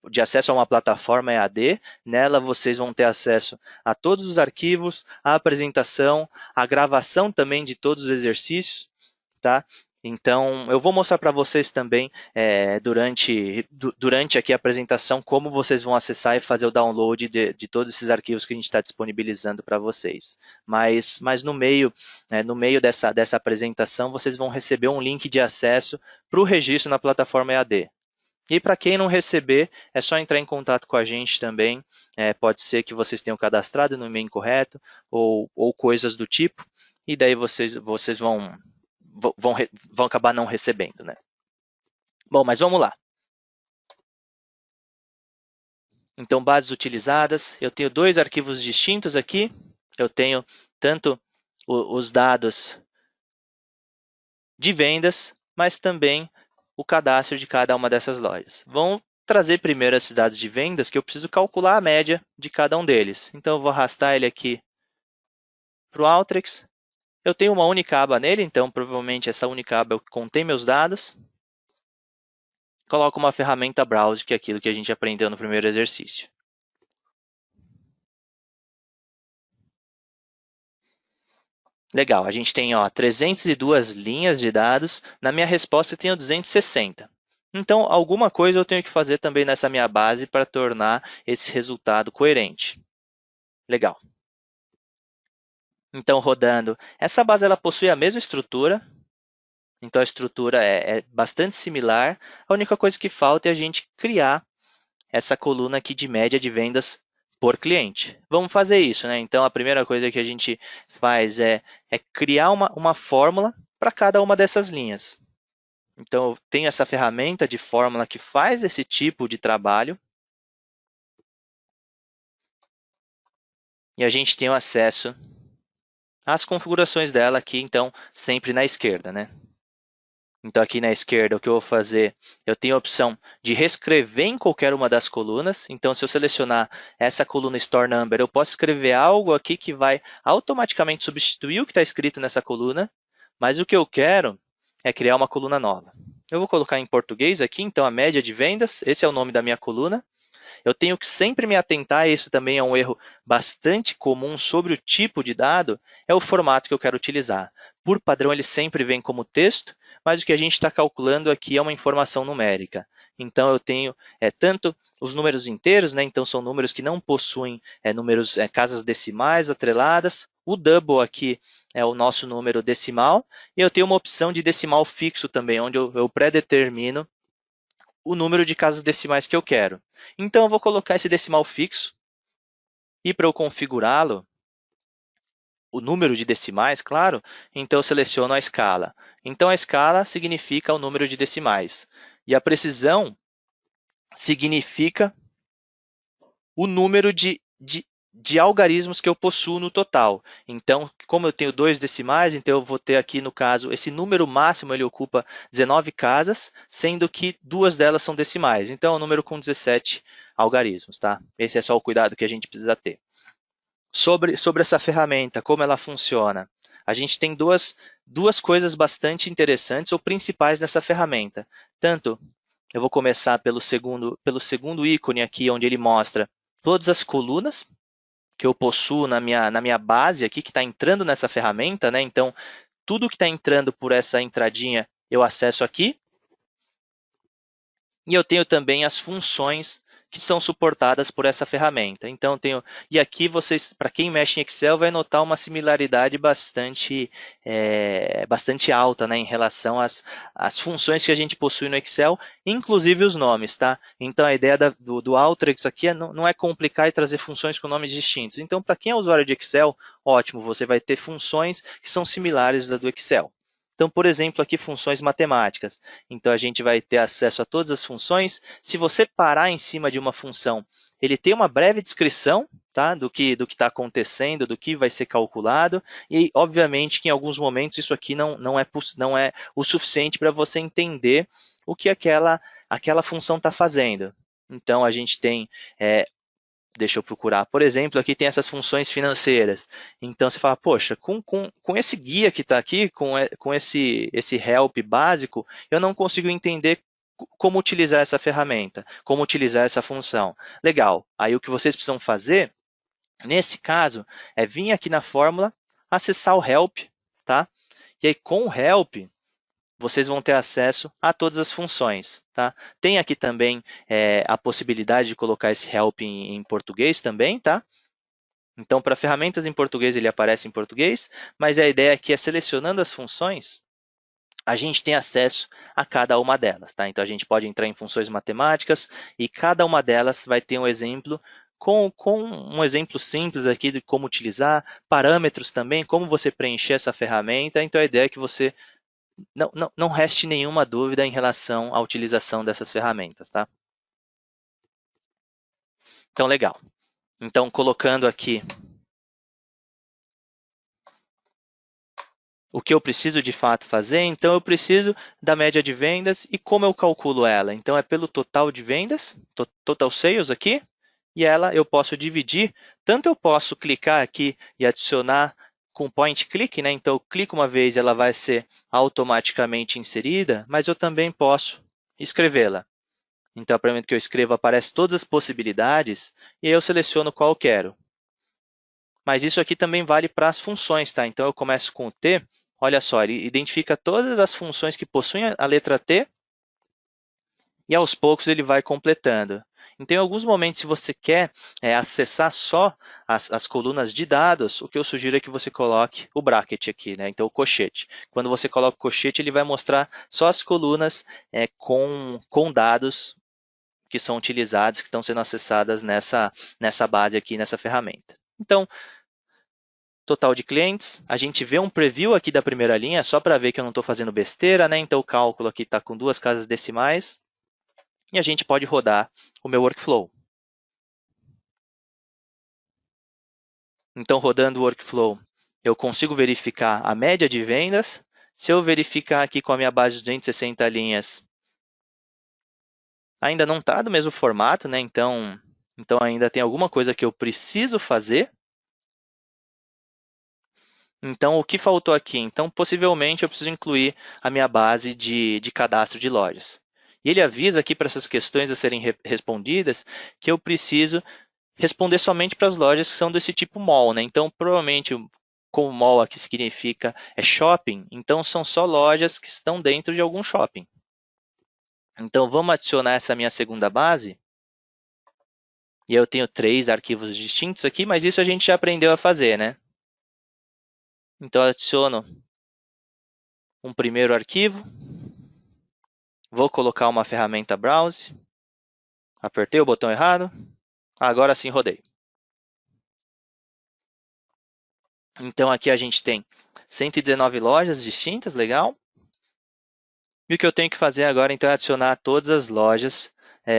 de acesso a uma plataforma EAD. Nela vocês vão ter acesso a todos os arquivos, a apresentação, a gravação também de todos os exercícios, tá? Então, eu vou mostrar para vocês também, durante aqui a apresentação, como vocês vão acessar e fazer o download de todos esses arquivos que a gente está disponibilizando para vocês. Mas no meio dessa apresentação, vocês vão receber um link de acesso para o registro na plataforma EAD. E para quem não receber, é só entrar em contato com a gente também. Pode ser que vocês tenham cadastrado no e-mail incorreto ou coisas do tipo, e daí vocês vão acabar não recebendo, né? Bom, mas vamos lá. Então, bases utilizadas. Eu tenho 2 arquivos distintos aqui. Eu tenho tanto os dados de vendas, mas também o cadastro de cada uma dessas lojas. trazer primeiro esses dados de vendas, que eu preciso calcular a média de cada um deles. Então, eu vou arrastar ele aqui para o Alteryx. Eu tenho uma única aba nele, então provavelmente essa única aba contém meus dados. Coloco uma ferramenta Browse, que é aquilo que a gente aprendeu no primeiro exercício. Legal, a gente tem 302 linhas de dados. Na minha resposta eu tenho 260. Então, alguma coisa eu tenho que fazer também nessa minha base para tornar esse resultado coerente. Legal. Então, rodando, essa base ela possui a mesma estrutura. Então, a estrutura é bastante similar. A única coisa que falta é a gente criar essa coluna aqui de média de vendas por cliente. Vamos fazer isso, né? Então, a primeira coisa que a gente faz é criar uma fórmula para cada uma dessas linhas. Então, eu tenho essa ferramenta de fórmula que faz esse tipo de trabalho. E a gente tem o acesso às configurações dela aqui, então, sempre na esquerda, né? Então, aqui na esquerda, o que eu vou fazer? Eu tenho a opção de reescrever em qualquer uma das colunas. Então, se eu selecionar essa coluna Store Number, eu posso escrever algo aqui que vai automaticamente substituir o que está escrito nessa coluna. Mas o que eu quero é criar uma coluna nova. Eu vou colocar em português aqui, então, a média de vendas. Esse é o nome da minha coluna. Eu tenho que sempre me atentar, isso também é um erro bastante comum sobre o tipo de dado, é o formato que eu quero utilizar. Por padrão, ele sempre vem como texto, mas o que a gente está calculando aqui é uma informação numérica. Então, eu tenho tanto os números inteiros, né? Então são números que não possuem casas decimais atreladas. O double aqui é o nosso número decimal. E eu tenho uma opção de decimal fixo também, onde eu pré-determino o número de casas decimais que eu quero. Então, eu vou colocar esse decimal fixo e para eu configurá-lo, o número de decimais, claro, então eu seleciono a escala. Então, a escala significa o número de decimais. E a precisão significa o número de algarismos que eu possuo no total. Então, como eu tenho 2 decimais, então eu vou ter aqui, no caso, esse número máximo ele ocupa 19 casas, sendo que 2 delas são decimais. Então, é um número com 17 algarismos. Tá? Esse é só o cuidado que a gente precisa ter. Sobre essa ferramenta, como ela funciona, a gente tem duas coisas bastante interessantes ou principais nessa ferramenta. Tanto, eu vou começar pelo segundo ícone aqui, onde ele mostra todas as colunas que eu possuo na minha base aqui, que está entrando nessa ferramenta, né? Então, tudo que está entrando por essa entradinha, eu acesso aqui. E eu tenho também as funções que são suportadas por essa ferramenta. Então, eu tenho... E aqui, vocês, para quem mexe em Excel, vai notar uma similaridade bastante alta, né, em relação às funções que a gente possui no Excel, inclusive os nomes. Tá? Então, a ideia do Alteryx aqui não é complicar e trazer funções com nomes distintos. Então, para quem é usuário de Excel, ótimo, você vai ter funções que são similares da do Excel. Então, por exemplo, aqui funções matemáticas. Então, a gente vai ter acesso a todas as funções. Se você parar em cima de uma função, ele tem uma breve descrição, tá, do que está acontecendo, do que vai ser calculado. E, obviamente, que em alguns momentos isso aqui não é o suficiente para você entender o que aquela função está fazendo. Então, a gente tem deixa eu procurar. Por exemplo, aqui tem essas funções financeiras. Então, você fala, poxa, com esse guia que está aqui, com esse help básico, eu não consigo entender como utilizar essa ferramenta, como utilizar essa função. Legal. Aí, o que vocês precisam fazer, nesse caso, é vir aqui na fórmula, acessar o help, tá? E aí, com o help, vocês vão ter acesso a todas as funções. Tá? Tem aqui também a possibilidade de colocar esse help em português também. Tá? Então, para ferramentas em português, ele aparece em português, mas a ideia aqui é selecionando as funções, a gente tem acesso a cada uma delas. Tá? Então, a gente pode entrar em funções matemáticas e cada uma delas vai ter um exemplo com um exemplo simples aqui de como utilizar, parâmetros também, como você preencher essa ferramenta. Então, a ideia é que você não reste nenhuma dúvida em relação à utilização dessas ferramentas, tá? Então, legal. Então, colocando aqui o que eu preciso de fato fazer, então eu preciso da média de vendas e como eu calculo ela. Então, é pelo total de vendas, total sales aqui, e ela eu posso dividir, tanto eu posso clicar aqui e adicionar com point click, né? Então, eu clico uma vez e ela vai ser automaticamente inserida, mas eu também posso escrevê-la. Então, a partir do momento que eu escrevo, aparecem todas as possibilidades e aí eu seleciono qual eu quero. Mas isso aqui também vale para as funções, tá? Então, eu começo com o T, olha só, ele identifica todas as funções que possuem a letra T e aos poucos ele vai completando. Então, em alguns momentos, se você quer acessar só as colunas de dados, o que eu sugiro é que você coloque o bracket aqui, né? Então, o colchete. Quando você coloca o colchete, ele vai mostrar só as colunas com dados que são utilizadas, que estão sendo acessadas nessa base aqui, nessa ferramenta. Então, total de clientes, a gente vê um preview aqui da primeira linha, só para ver que eu não estou fazendo besteira, né? Então, o cálculo aqui está com 2 casas decimais, e a gente pode rodar o meu workflow. Então, rodando o workflow, eu consigo verificar a média de vendas. Se eu verificar aqui com a minha base de 260 linhas, ainda não está do mesmo formato, né? Então, ainda tem alguma coisa que eu preciso fazer. Então, o que faltou aqui? Então, possivelmente, eu preciso incluir a minha base de cadastro de lojas. E ele avisa aqui para essas questões a serem respondidas que eu preciso responder somente para as lojas que são desse tipo mall, né? Então, provavelmente, como mall aqui significa shopping, então são só lojas que estão dentro de algum shopping. Então, vamos adicionar essa minha segunda base. E eu tenho 3 arquivos distintos aqui, mas isso a gente já aprendeu a fazer, né? Então, eu adiciono um primeiro arquivo. Vou colocar uma ferramenta Browse. Apertei o botão errado. Agora sim rodei. Então, aqui a gente tem 119 lojas distintas, legal. E o que eu tenho que fazer agora, então, é adicionar todas as lojas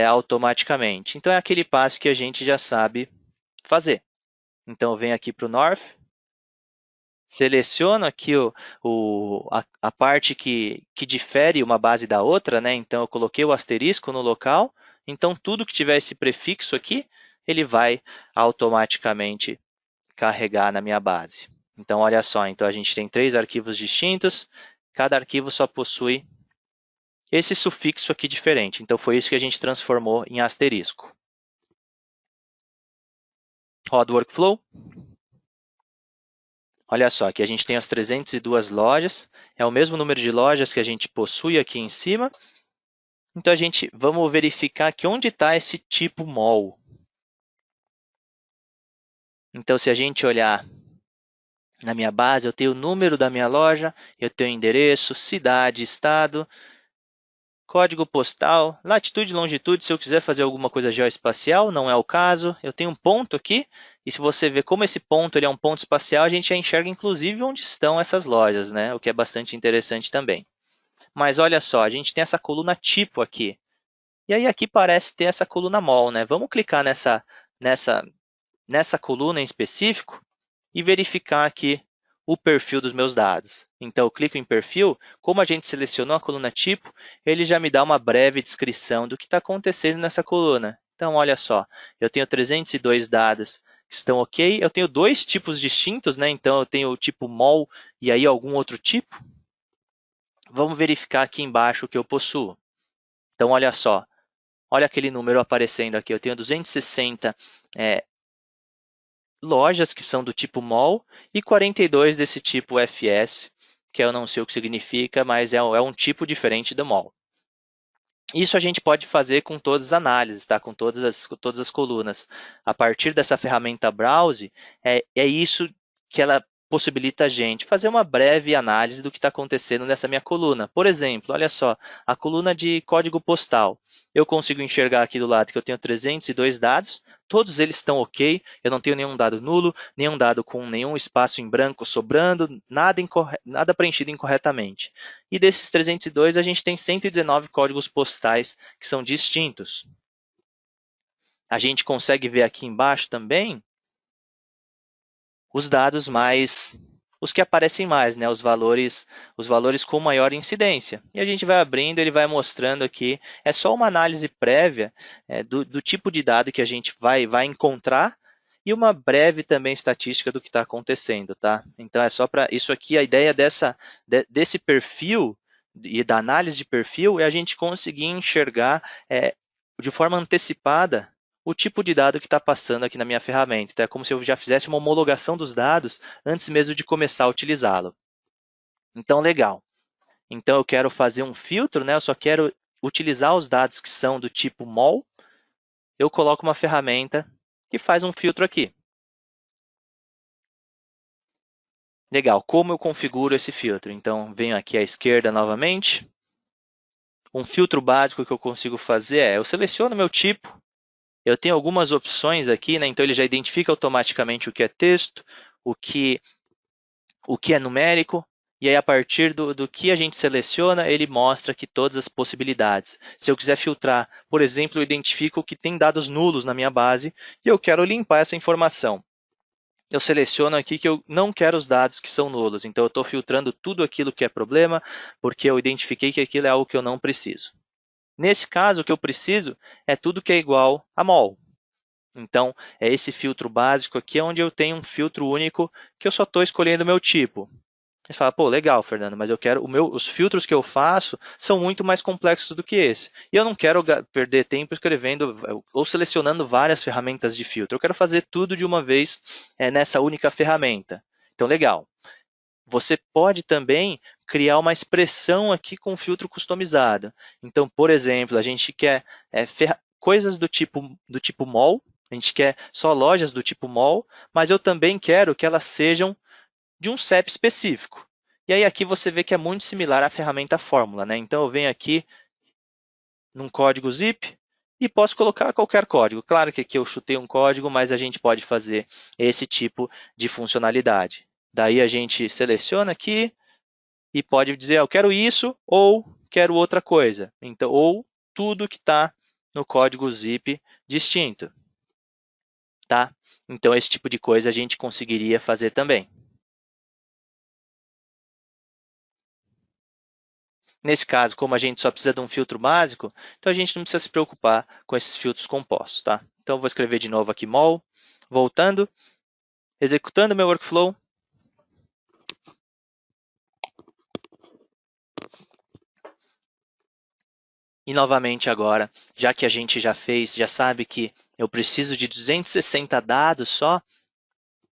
automaticamente. Então, é aquele passo que a gente já sabe fazer. Então, eu venho aqui para o North. Seleciono aqui a parte que difere uma base da outra, né? Então, eu coloquei o asterisco no local. Então, tudo que tiver esse prefixo aqui, ele vai automaticamente carregar na minha base. Então, olha só, então a gente tem 3 arquivos distintos, cada arquivo só possui esse sufixo aqui diferente. Então, foi isso que a gente transformou em asterisco. Roda o workflow. Olha só, aqui a gente tem as 302 lojas, é o mesmo número de lojas que a gente possui aqui em cima. Então, vamos verificar aqui onde está esse tipo mall. Então, se a gente olhar na minha base, eu tenho o número da minha loja, eu tenho endereço, cidade, estado, código postal, latitude e longitude, se eu quiser fazer alguma coisa geoespacial, não é o caso. Eu tenho um ponto aqui, e se você ver como esse ponto ele é um ponto espacial, a gente já enxerga inclusive onde estão essas lojas, né? O que é bastante interessante também. Mas olha só, a gente tem essa coluna tipo aqui. E aí aqui parece ter essa coluna mall, né? Vamos clicar nessa coluna em específico e verificar aqui o perfil dos meus dados. Então, eu clico em perfil, como a gente selecionou a coluna tipo, ele já me dá uma breve descrição do que está acontecendo nessa coluna. Então, olha só, eu tenho 302 dados que estão ok, eu tenho 2 tipos distintos, né? Então, eu tenho o tipo mall e aí algum outro tipo. Vamos verificar aqui embaixo o que eu possuo. Então, olha só, olha aquele número aparecendo aqui, eu tenho 260 lojas que são do tipo mall e 42 desse tipo FS, que eu não sei o que significa, mas é um tipo diferente do mall. Isso a gente pode fazer com todas as análises, tá? Com todas as colunas. A partir dessa ferramenta Browse, é isso que ela possibilita a gente fazer uma breve análise do que está acontecendo nessa minha coluna. Por exemplo, olha só, a coluna de código postal. Eu consigo enxergar aqui do lado que eu tenho 302 dados, todos eles estão ok, eu não tenho nenhum dado nulo, nenhum dado com nenhum espaço em branco sobrando, nada preenchido incorretamente. E desses 302, a gente tem 119 códigos postais que são distintos. A gente consegue ver aqui embaixo também os dados mais os que aparecem mais, né? Os valores com maior incidência. E a gente vai abrindo, ele vai mostrando aqui. É só uma análise prévia do tipo de dado que a gente vai encontrar e uma breve também estatística do que está acontecendo, tá? Então é só para isso aqui, a ideia desse perfil e da análise de perfil é a gente conseguir enxergar de forma antecipada o tipo de dado que está passando aqui na minha ferramenta. Então, é como se eu já fizesse uma homologação dos dados antes mesmo de começar a utilizá-lo. Então, legal. Então, eu quero fazer um filtro, né? Eu só quero utilizar os dados que são do tipo mol. Eu coloco uma ferramenta que faz um filtro aqui. Legal. Como eu configuro esse filtro? Então, venho aqui à esquerda novamente. Um filtro básico que eu consigo fazer eu seleciono meu tipo. Eu tenho algumas opções aqui, né? Então ele já identifica automaticamente o que é texto, o que é numérico, e aí a partir do que a gente seleciona, ele mostra aqui todas as possibilidades. Se eu quiser filtrar, por exemplo, eu identifico que tem dados nulos na minha base e eu quero limpar essa informação. Eu seleciono aqui que eu não quero os dados que são nulos, então eu estou filtrando tudo aquilo que é problema, porque eu identifiquei que aquilo é algo que eu não preciso. Nesse caso, o que eu preciso é tudo que é igual a mol. Então, é esse filtro básico aqui onde eu tenho um filtro único que eu só estou escolhendo o meu tipo. Você fala, pô, legal, Fernando, mas eu quero os filtros que eu faço são muito mais complexos do que esse. E eu não quero perder tempo escrevendo ou selecionando várias ferramentas de filtro. Eu quero fazer tudo de uma vez nessa única ferramenta. Então, legal. Você pode também criar uma expressão aqui com filtro customizado. Então, por exemplo, a gente quer coisas do tipo mall, a gente quer só lojas do tipo mall, mas eu também quero que elas sejam de um CEP específico. E aí aqui você vê que é muito similar à ferramenta Fórmula, né? Então eu venho aqui num código zip e posso colocar qualquer código. Claro que aqui eu chutei um código, mas a gente pode fazer esse tipo de funcionalidade. Daí a gente seleciona aqui e pode dizer, eu quero isso ou quero outra coisa. Então, ou tudo que está no código zip distinto. Tá? Então, esse tipo de coisa a gente conseguiria fazer também. Nesse caso, como a gente só precisa de um filtro básico, então a gente não precisa se preocupar com esses filtros compostos. Tá? Então, eu vou escrever de novo aqui mol, voltando, executando meu workflow. E novamente agora, já que a gente já fez, já sabe que eu preciso de 260 dados só,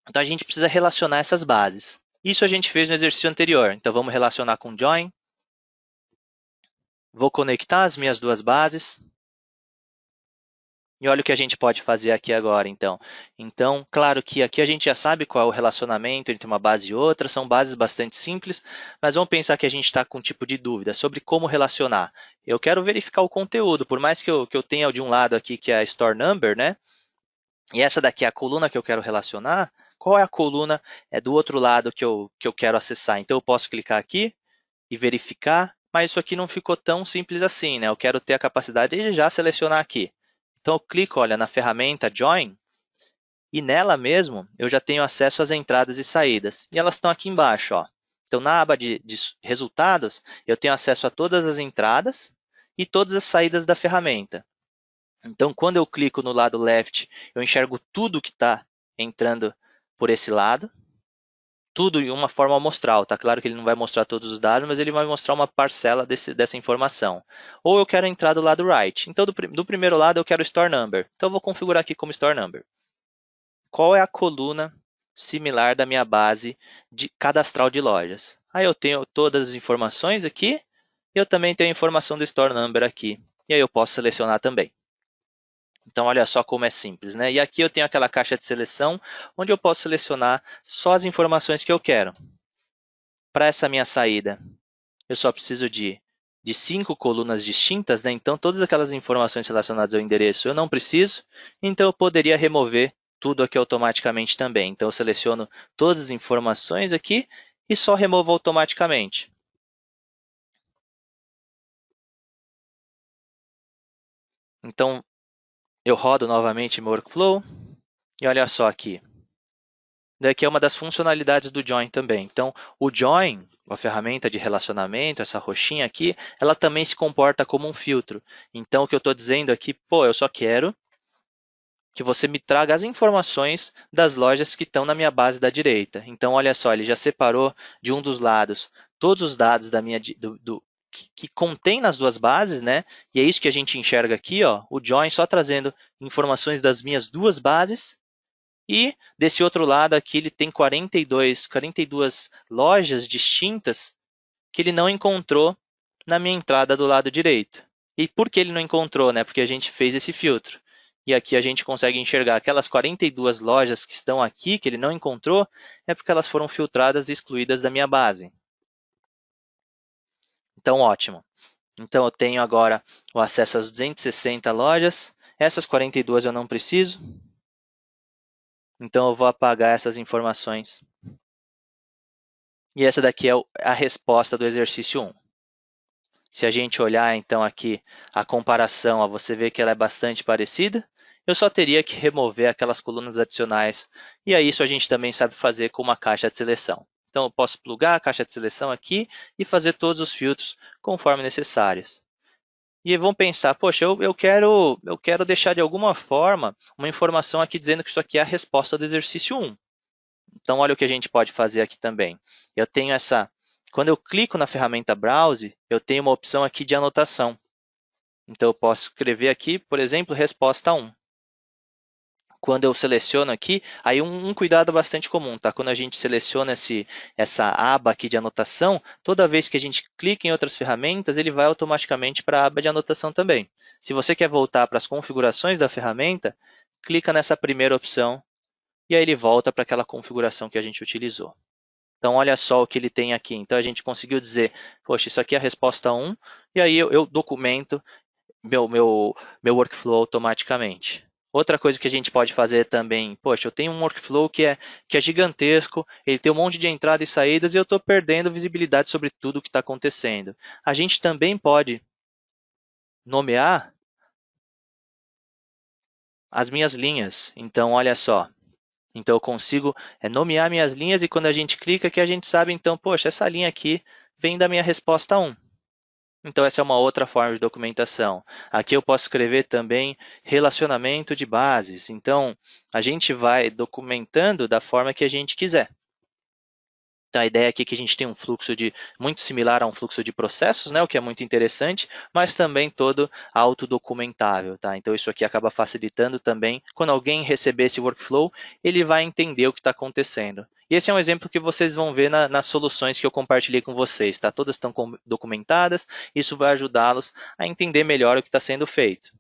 então a gente precisa relacionar essas bases. Isso a gente fez no exercício anterior. Então vamos relacionar com join. Vou conectar as minhas duas bases. E olha o que a gente pode fazer aqui agora, então. Então, claro que aqui a gente já sabe qual é o relacionamento entre uma base e outra, são bases bastante simples, mas vamos pensar que a gente está com um tipo de dúvida sobre como relacionar. Eu quero verificar o conteúdo, por mais que eu tenha de um lado aqui que é a store number, né? E essa daqui é a coluna que eu quero relacionar, qual é a coluna do outro lado que eu quero acessar? Então, eu posso clicar aqui e verificar, mas isso aqui não ficou tão simples assim, né? Eu quero ter a capacidade de já selecionar aqui. Então, eu clico, olha, na ferramenta Join, e nela mesmo eu já tenho acesso às entradas e saídas. E elas estão aqui embaixo, ó. Então, na aba de resultados, eu tenho acesso a todas as entradas e todas as saídas da ferramenta. Então, quando eu clico no lado left, eu enxergo tudo que está entrando por esse lado, tudo em uma forma amostral. Tá claro que ele não vai mostrar todos os dados, mas ele vai mostrar uma parcela dessa informação. Ou eu quero entrar do lado right. Então, do primeiro lado, eu quero store number. Então, eu vou configurar aqui como store number. Qual é a coluna similar da minha base de cadastral de lojas? Aí eu tenho todas as informações aqui, e eu também tenho a informação do store number aqui. E aí eu posso selecionar também. Então, olha só como é simples, né? E aqui eu tenho aquela caixa de seleção, onde eu posso selecionar só as informações que eu quero. Para essa minha saída, eu só preciso de 5 colunas distintas, né? Então, todas aquelas informações relacionadas ao endereço eu não preciso, então eu poderia remover tudo aqui automaticamente também. Então, eu seleciono todas as informações aqui e só removo automaticamente. Então, eu rodo novamente meu workflow e olha só aqui. Daqui é uma das funcionalidades do Join também. Então, o Join, a ferramenta de relacionamento, essa roxinha aqui, ela também se comporta como um filtro. Então, o que eu estou dizendo aqui, pô, eu só quero que você me traga as informações das lojas que estão na minha base da direita. Então, olha só, ele já separou de um dos lados todos os dados da minha, que contém nas duas bases, né? E é isso que a gente enxerga aqui, ó, o Join só trazendo informações das minhas duas bases. E desse outro lado aqui ele tem 42 lojas distintas que ele não encontrou na minha entrada do lado direito. E por que ele não encontrou? Né? Porque a gente fez esse filtro. E aqui a gente consegue enxergar aquelas 42 lojas que estão aqui, que ele não encontrou, é porque elas foram filtradas e excluídas da minha base. Então, ótimo. Então, eu tenho agora o acesso às 260 lojas. Essas 42 eu não preciso. Então, eu vou apagar essas informações. E essa daqui é a resposta do exercício 1. Se a gente olhar, então, aqui a comparação, ó, você vê que ela é bastante parecida. Eu só teria que remover aquelas colunas adicionais. E aí, isso a gente também sabe fazer com uma caixa de seleção. Então, eu posso plugar a caixa de seleção aqui e fazer todos os filtros conforme necessários. E vão pensar, poxa, eu quero deixar de alguma forma uma informação aqui dizendo que isso aqui é a resposta do exercício 1. Então, olha o que a gente pode fazer aqui também. Eu tenho quando eu clico na ferramenta Browse, eu tenho uma opção aqui de anotação. Então, eu posso escrever aqui, por exemplo, resposta 1. Quando eu seleciono aqui, aí um cuidado bastante comum, tá? Quando a gente seleciona essa aba aqui de anotação, toda vez que a gente clica em outras ferramentas, ele vai automaticamente para a aba de anotação também. Se você quer voltar para as configurações da ferramenta, clica nessa primeira opção e aí ele volta para aquela configuração que a gente utilizou. Então, olha só o que ele tem aqui. Então, a gente conseguiu dizer, poxa, isso aqui é a resposta 1, e aí eu documento meu workflow automaticamente. Outra coisa que a gente pode fazer também, poxa, eu tenho um workflow que é gigantesco, ele tem um monte de entradas e saídas e eu estou perdendo visibilidade sobre tudo o que está acontecendo. A gente também pode nomear as minhas linhas. Então, olha só. Então, eu consigo nomear minhas linhas e quando a gente clica aqui, a gente sabe, então, poxa, essa linha aqui vem da minha resposta 1. Então, essa é uma outra forma de documentação. Aqui eu posso escrever também relacionamento de bases. Então, a gente vai documentando da forma que a gente quiser. Então, a ideia aqui é que a gente tem um fluxo muito similar a um fluxo de processos, né, o que é muito interessante, mas também todo autodocumentável. Tá? Então, isso aqui acaba facilitando também. Quando alguém receber esse workflow, ele vai entender o que está acontecendo. E esse é um exemplo que vocês vão ver nas soluções que eu compartilhei com vocês. Tá? Todas estão documentadas, isso vai ajudá-los a entender melhor o que está sendo feito.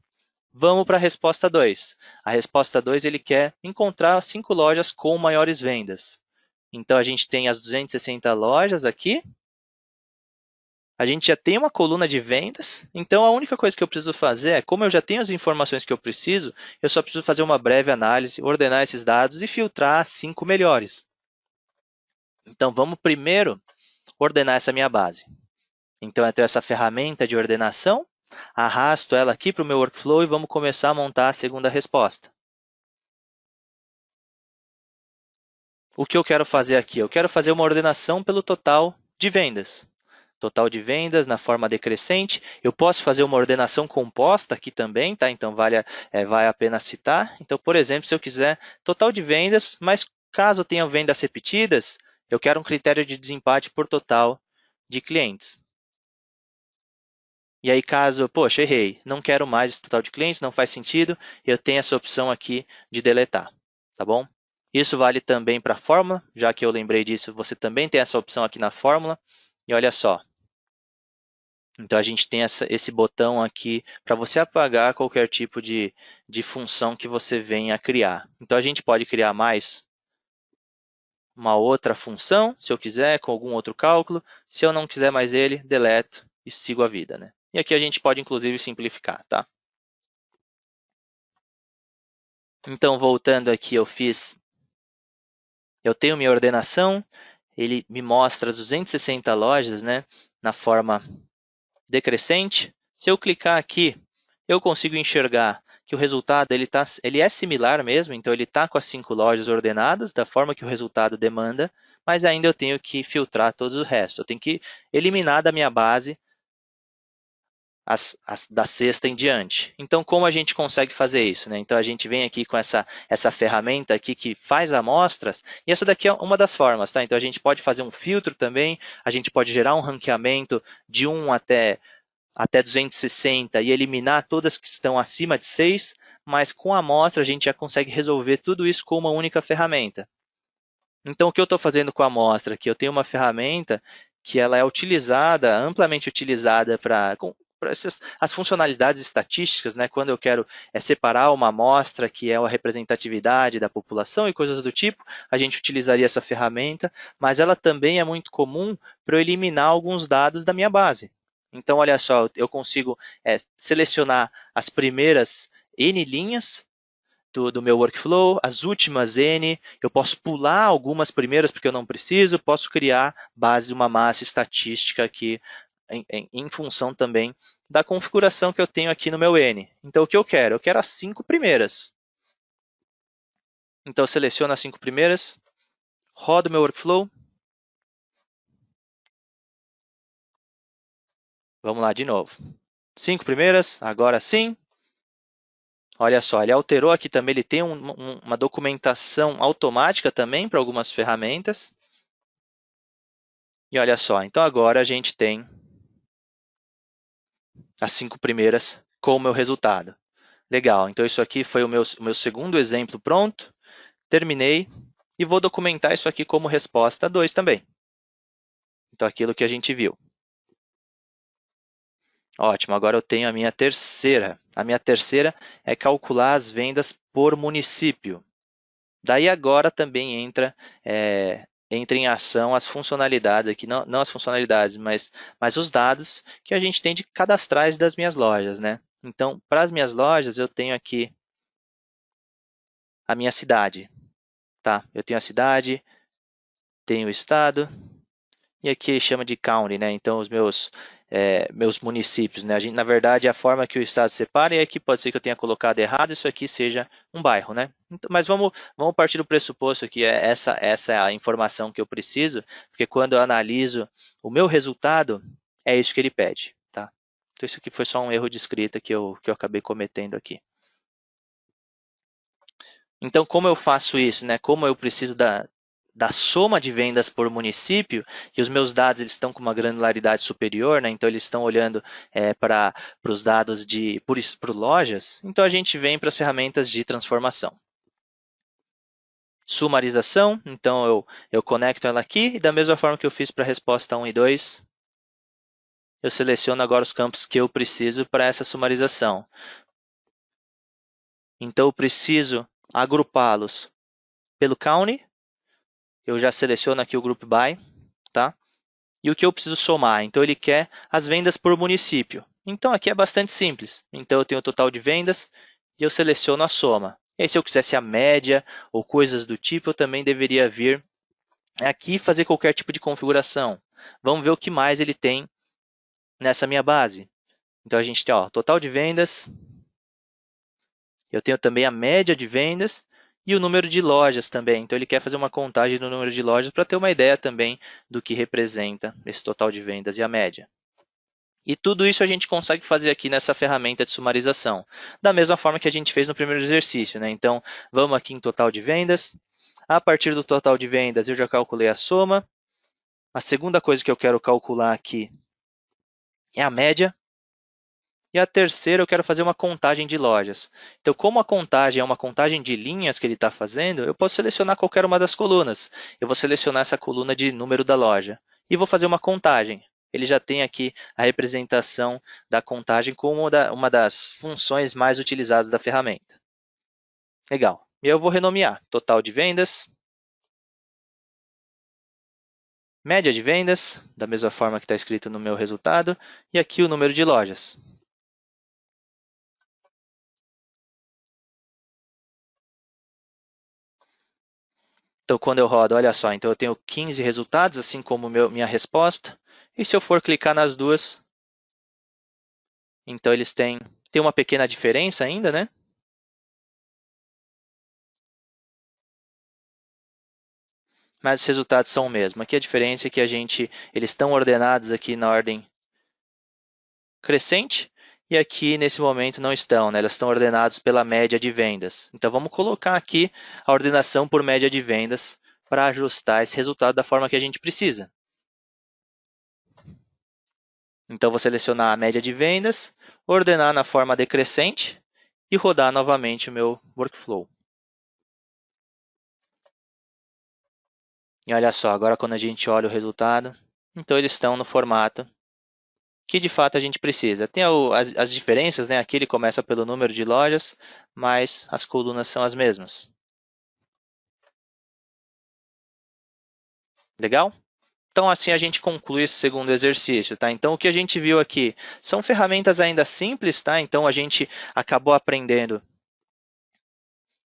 Vamos para a resposta 2. A resposta 2 ele quer encontrar 5 lojas com maiores vendas. Então, a gente tem as 260 lojas aqui. A gente já tem uma coluna de vendas. Então, a única coisa que eu preciso fazer é, como eu já tenho as informações que eu preciso, eu só preciso fazer uma breve análise, ordenar esses dados e filtrar as 5 melhores. Então, vamos primeiro ordenar essa minha base. Então, eu tenho essa ferramenta de ordenação, arrasto ela aqui para o meu workflow e vamos começar a montar a segunda resposta. O que eu quero fazer aqui? Eu quero fazer uma ordenação pelo total de vendas. Total de vendas na forma decrescente. Eu posso fazer uma ordenação composta aqui também, tá? Então, vale a pena citar. Então, por exemplo, se eu quiser total de vendas, mas caso tenha vendas repetidas, eu quero um critério de desempate por total de clientes. E aí, caso, poxa, errei, não quero mais esse total de clientes, não faz sentido, eu tenho essa opção aqui de deletar, tá bom? Isso vale também para a fórmula, já que eu lembrei disso, você também tem essa opção aqui na fórmula. E olha só. Então, a gente tem esse botão aqui para você apagar qualquer tipo de função que você venha a criar. Então, a gente pode criar mais uma outra função, se eu quiser, com algum outro cálculo. Se eu não quiser mais ele, deleto e sigo a vida, né? E aqui a gente pode, inclusive, simplificar, tá? Então, voltando aqui, eu tenho minha ordenação, ele me mostra as 260 lojas, né, na forma decrescente. Se eu clicar aqui, eu consigo enxergar que o resultado ele é similar mesmo, então ele está com as 5 lojas ordenadas da forma que o resultado demanda, mas ainda eu tenho que filtrar todos o resto. Eu tenho que eliminar da minha base da sexta em diante. Então, como a gente consegue fazer isso? Né? Então, a gente vem aqui com essa ferramenta aqui que faz amostras, e essa daqui é uma das formas. Tá? Então, a gente pode fazer um filtro também, a gente pode gerar um ranqueamento de 1 até 260 e eliminar todas que estão acima de 6, mas com a amostra a gente já consegue resolver tudo isso com uma única ferramenta. Então, o que eu estou fazendo com a amostra aqui? Eu tenho uma ferramenta que ela é utilizada, amplamente utilizada para as funcionalidades estatísticas, né? Quando eu quero separar uma amostra que é a representatividade da população e coisas do tipo, a gente utilizaria essa ferramenta, mas ela também é muito comum para eu eliminar alguns dados da minha base. Então, olha só, eu consigo selecionar as primeiras N linhas do meu workflow, as últimas N, eu posso pular algumas primeiras porque eu não preciso, posso criar base, uma massa estatística aqui em função também da configuração que eu tenho aqui no meu N. Então, o que eu quero? Eu quero as 5 primeiras. Então, eu seleciono as 5 primeiras, rodo meu workflow. Vamos lá de novo. 5 primeiras, agora sim. Olha só, ele alterou aqui também, ele tem uma documentação automática também para algumas ferramentas. E olha só, então agora a gente tem as 5 primeiras com o meu resultado. Legal, então isso aqui foi o meu segundo exemplo pronto. Terminei e vou documentar isso aqui como resposta 2 também. Então, aquilo que a gente viu. Ótimo, agora eu tenho a minha terceira. A minha terceira é calcular as vendas por município. Daí agora também entra em ação as funcionalidades aqui, não as funcionalidades, mas os dados que a gente tem de cadastrais das minhas lojas, né? Então, para as minhas lojas, eu tenho aqui a minha cidade, tá? Eu tenho a cidade, tenho o estado, e aqui ele chama de county, né? Então, os meus municípios, né? Na verdade, a forma que o estado separa, e aqui pode ser que eu tenha colocado errado, isso aqui seja um bairro, né? Então, mas vamos partir do pressuposto que essa é a informação que eu preciso, porque quando eu analiso o meu resultado, é isso que ele pede, tá? Então, isso aqui foi só um erro de escrita que eu acabei cometendo aqui. Então, como eu faço isso, né? Como eu preciso da soma de vendas por município, e os meus dados eles estão com uma granularidade superior, né? Então eles estão olhando para os dados por lojas, então a gente vem para as ferramentas de transformação. Sumarização, então eu conecto ela aqui, e da mesma forma que eu fiz para a resposta 1 e 2, eu seleciono agora os campos que eu preciso para essa sumarização. Então eu preciso agrupá-los pelo county, eu já seleciono aqui o Group By, tá? E o que eu preciso somar? Então, ele quer as vendas por município. Então, aqui é bastante simples. Então, eu tenho o total de vendas e eu seleciono a soma. E aí, se eu quisesse a média ou coisas do tipo, eu também deveria vir aqui e fazer qualquer tipo de configuração. Vamos ver o que mais ele tem nessa minha base. Então, a gente tem total de vendas. Eu tenho também a média de vendas e o número de lojas também. Então, ele quer fazer uma contagem do número de lojas para ter uma ideia também do que representa esse total de vendas e a média. E tudo isso a gente consegue fazer aqui nessa ferramenta de sumarização, da mesma forma que a gente fez no primeiro exercício, né? Então, vamos aqui em total de vendas. A partir do total de vendas, eu já calculei a soma. A segunda coisa que eu quero calcular aqui é a média. E a terceira, eu quero fazer uma contagem de lojas. Então, como a contagem é uma contagem de linhas que ele está fazendo, eu posso selecionar qualquer uma das colunas. Eu vou selecionar essa coluna de número da loja e vou fazer uma contagem. Ele já tem aqui a representação da contagem como uma das funções mais utilizadas da ferramenta. Legal. E eu vou renomear total de vendas, média de vendas, da mesma forma que está escrito no meu resultado, e aqui o número de lojas. Então, quando eu rodo, olha só, então eu tenho 15 resultados, assim como minha resposta. E se eu for clicar nas duas, então eles têm uma pequena diferença ainda, né? mas os resultados são o mesmo. Aqui a diferença é que eles estão ordenados aqui na ordem crescente, e aqui nesse momento não estão, né? Elas estão ordenados pela média de vendas. Então vamos colocar aqui a ordenação por média de vendas para ajustar esse resultado da forma que a gente precisa. Então vou selecionar a média de vendas, ordenar na forma decrescente e rodar novamente o meu workflow. E olha só, agora quando a gente olha o resultado, então eles estão no formato que de fato a gente precisa. Tem as diferenças, né? Aqui ele começa pelo número de lojas, mas as colunas são as mesmas. Legal? Então, assim a gente conclui esse segundo exercício, tá? Então, o que a gente viu aqui são ferramentas ainda simples, tá? Então, a gente acabou aprendendo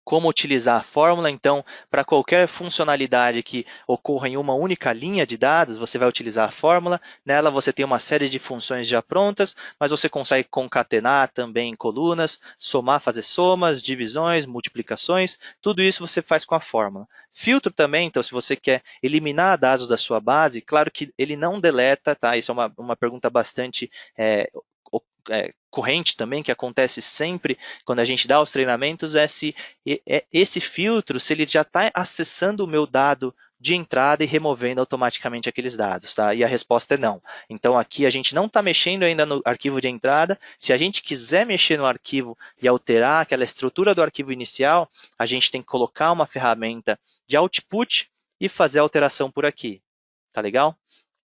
como utilizar a fórmula. Então, para qualquer funcionalidade que ocorra em uma única linha de dados, você vai utilizar a fórmula. Nela você tem uma série de funções já prontas, mas você consegue concatenar também colunas, somar, fazer somas, divisões, multiplicações, tudo isso você faz com a fórmula. Filtro também, então se você quer eliminar dados da sua base, claro que ele não deleta, tá? Isso é uma pergunta bastante corrente também, que acontece sempre quando a gente dá os treinamentos, é se esse filtro, se ele já está acessando o meu dado de entrada e removendo automaticamente aqueles dados, tá? E a resposta é não. Então aqui a gente não está mexendo ainda no arquivo de entrada. Se a gente quiser mexer no arquivo e alterar aquela estrutura do arquivo inicial, a gente tem que colocar uma ferramenta de output e fazer a alteração por aqui. Tá legal?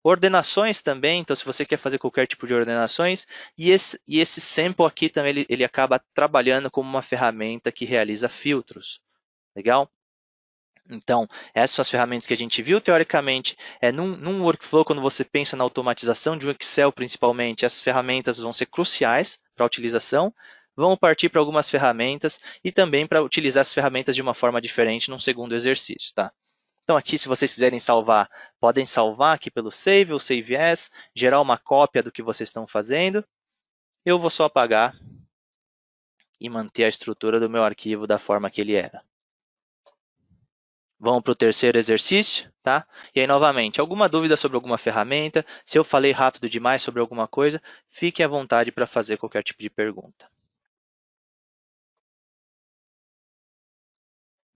Ordenações também, então se você quer fazer qualquer tipo de ordenações, e esse sample aqui também ele acaba trabalhando como uma ferramenta que realiza filtros. Legal? Então, essas são as ferramentas que a gente viu. Teoricamente, num workflow, quando você pensa na automatização de um Excel principalmente, essas ferramentas vão ser cruciais para a utilização. Vamos partir para algumas ferramentas e também para utilizar as ferramentas de uma forma diferente num segundo exercício, tá? Então aqui, se vocês quiserem salvar, podem salvar aqui pelo Save ou Save As, gerar uma cópia do que vocês estão fazendo. Eu vou só apagar e manter a estrutura do meu arquivo da forma que ele era. Vamos para o terceiro exercício, tá? E aí, novamente, alguma dúvida sobre alguma ferramenta? Se eu falei rápido demais sobre alguma coisa, fique à vontade para fazer qualquer tipo de pergunta.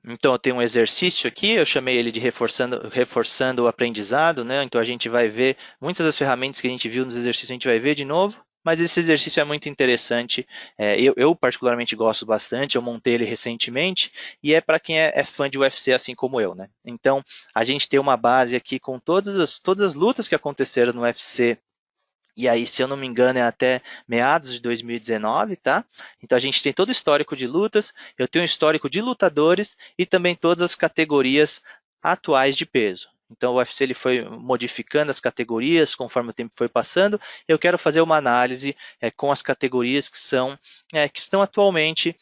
Então, eu tenho um exercício aqui, eu chamei ele de reforçando o aprendizado, né? Então, a gente vai ver muitas das ferramentas que a gente viu nos exercícios, a gente vai ver de novo, mas esse exercício é muito interessante. Eu particularmente gosto bastante, eu montei ele recentemente, e é para quem é fã de UFC, assim como eu, né? Então, a gente tem uma base aqui com todas as lutas que aconteceram no UFC. E aí, se eu não me engano, é até meados de 2019, tá? Então a gente tem todo o histórico de lutas, eu tenho um histórico de lutadores e também todas as categorias atuais de peso. Então o UFC ele foi modificando as categorias conforme o tempo foi passando. Eu quero fazer uma análise com as categorias que estão atualmente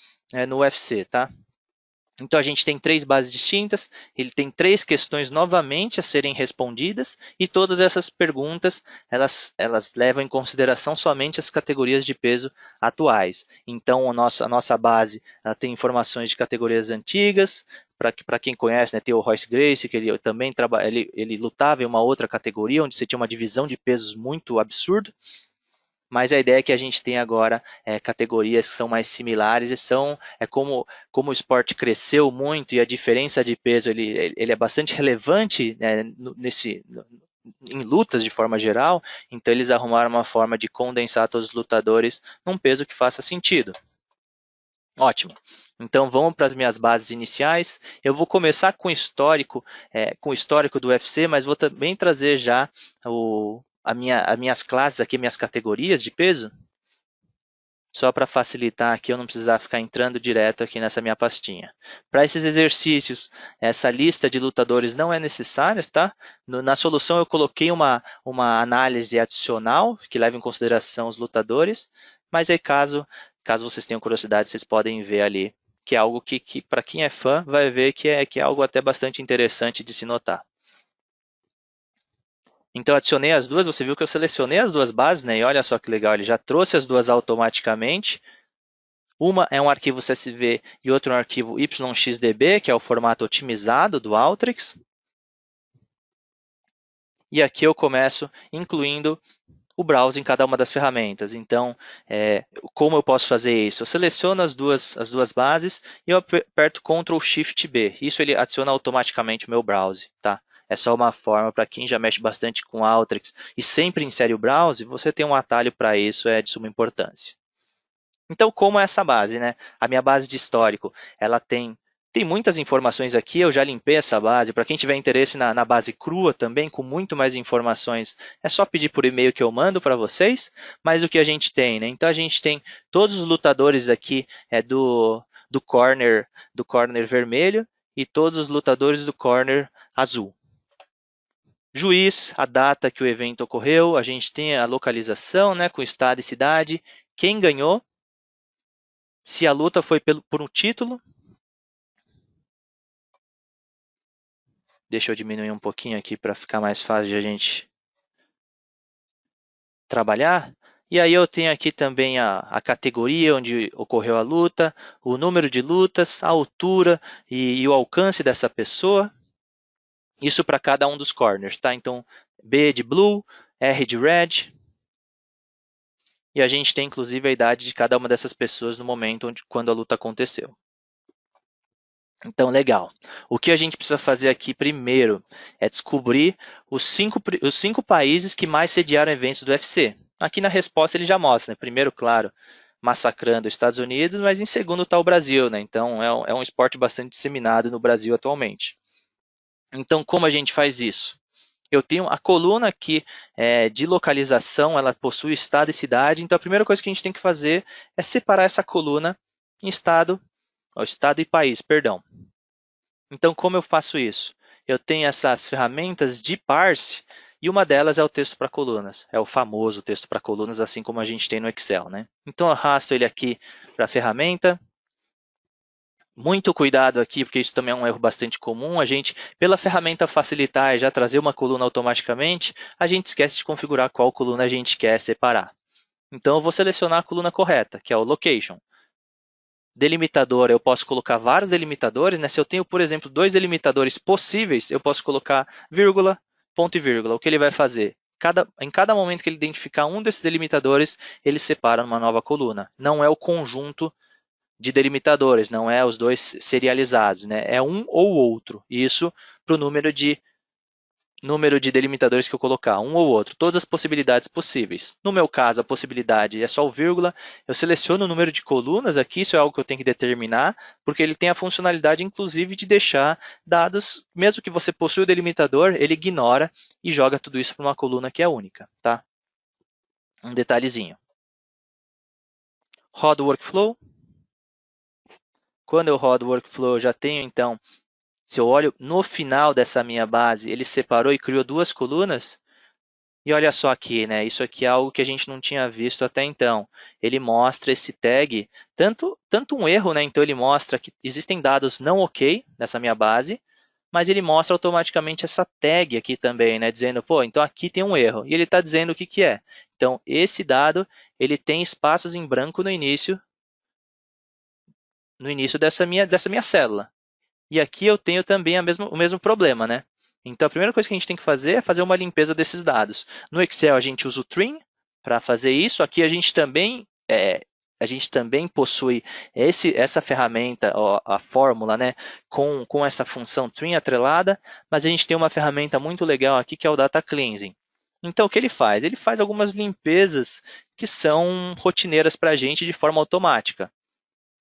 no UFC, tá? Então, a gente tem 3 bases distintas, ele tem 3 questões novamente a serem respondidas, e todas essas perguntas, elas levam em consideração somente as categorias de peso atuais. Então, a nossa base tem informações de categorias antigas, para quem conhece, né, tem o Royce Gracie, que ele também ele lutava em uma outra categoria, onde você tinha uma divisão de pesos muito absurda. Mas a ideia é que a gente tem agora categorias que são mais similares e como o esporte cresceu muito e a diferença de peso ele é bastante relevante, né, em lutas de forma geral, então eles arrumaram uma forma de condensar todos os lutadores num peso que faça sentido. Ótimo. Então vamos para as minhas bases iniciais. Eu vou começar com o histórico do UFC, mas vou também trazer já as minhas classes aqui, minhas categorias de peso, só para facilitar aqui, eu não precisar ficar entrando direto aqui nessa minha pastinha. Para esses exercícios, essa lista de lutadores não é necessária, tá? Na solução eu coloquei uma análise adicional, que leva em consideração os lutadores, mas aí caso vocês tenham curiosidade, vocês podem ver ali, que é algo que para quem é fã, vai ver que é algo até bastante interessante de se notar. Então, adicionei as duas, você viu que eu selecionei as duas bases, né? E olha só que legal, ele já trouxe as duas automaticamente. Uma é um arquivo CSV e outro é um arquivo YXDB, que é o formato otimizado do Alteryx. E aqui eu começo incluindo o browse em cada uma das ferramentas. Então, como eu posso fazer isso? Eu seleciono as duas bases e eu aperto Ctrl Shift B. Isso ele adiciona automaticamente o meu browse, tá? É só uma forma para quem já mexe bastante com Alteryx e sempre insere o browse, você tem um atalho para isso, é de suma importância. Então, como é essa base, né? A minha base de histórico, ela tem muitas informações aqui, eu já limpei essa base. Para quem tiver interesse na base crua também, com muito mais informações, é só pedir por e-mail que eu mando para vocês. Mas o que a gente tem, né? Então, a gente tem todos os lutadores aqui do corner vermelho e todos os lutadores do corner azul. Juiz, a data que o evento ocorreu, a gente tem a localização, né, com estado e cidade, quem ganhou, se a luta foi por um título. Deixa eu diminuir um pouquinho aqui para ficar mais fácil de a gente trabalhar. E aí eu tenho aqui também a categoria onde ocorreu a luta, o número de lutas, a altura e o alcance dessa pessoa. Isso para cada um dos corners, tá? Então, B de blue, R de red. E a gente tem inclusive a idade de cada uma dessas pessoas no momento quando a luta aconteceu. Então, legal. O que a gente precisa fazer aqui primeiro é descobrir os cinco países que mais sediaram eventos do UFC. Aqui na resposta ele já mostra, né? Primeiro, claro, massacrando os Estados Unidos, mas em segundo está o Brasil, né? Então, é um esporte bastante disseminado no Brasil atualmente. Então, como a gente faz isso? Eu tenho a coluna aqui de localização, ela possui estado e cidade, então a primeira coisa que a gente tem que fazer é separar essa coluna em estado e país, perdão. Então, como eu faço isso? Eu tenho essas ferramentas de parse e uma delas é o texto para colunas. É o famoso texto para colunas, assim como a gente tem no Excel, né? Então, eu arrasto ele aqui para a ferramenta. Muito cuidado aqui, porque isso também é um erro bastante comum. A gente, pela ferramenta facilitar e já trazer uma coluna automaticamente, a gente esquece de configurar qual coluna a gente quer separar. Então, eu vou selecionar a coluna correta, que é o Location. Delimitador, eu posso colocar vários delimitadores, né? Se eu tenho, por exemplo, 2 delimitadores possíveis, eu posso colocar vírgula, ponto e vírgula. O que ele vai fazer? Em cada momento que ele identificar um desses delimitadores, ele separa numa nova coluna. Não é o conjunto de delimitadores, não é os dois serializados, né? É um ou outro. Isso para o número de delimitadores que eu colocar, um ou outro, todas as possibilidades possíveis. No meu caso, a possibilidade é só o vírgula, eu seleciono o número de colunas aqui, isso é algo que eu tenho que determinar, porque ele tem a funcionalidade, inclusive, de deixar dados, mesmo que você possua o delimitador, ele ignora e joga tudo isso para uma coluna que é única, tá? Um detalhezinho. Rodo o workflow. Quando eu rodo o workflow, eu já tenho, então, se eu olho no final dessa minha base, ele separou e criou 2 colunas. E olha só aqui, né? Isso aqui é algo que a gente não tinha visto até então. Ele mostra esse tag, tanto um erro, né? Então ele mostra que existem dados não ok nessa minha base, mas ele mostra automaticamente essa tag aqui também, né? Dizendo, pô, então aqui tem um erro. E ele está dizendo o que, que é. Então, esse dado, ele tem espaços em branco no início dessa minha célula. E aqui eu tenho também o mesmo problema, né? Então, a primeira coisa que a gente tem que fazer é fazer uma limpeza desses dados. No Excel, a gente usa o trim para fazer isso. Aqui a gente também possui essa ferramenta, ó, a fórmula, né, com essa função trim atrelada, mas a gente tem uma ferramenta muito legal aqui que é o Data Cleansing. Então, o que ele faz? Ele faz algumas limpezas que são rotineiras para a gente de forma automática.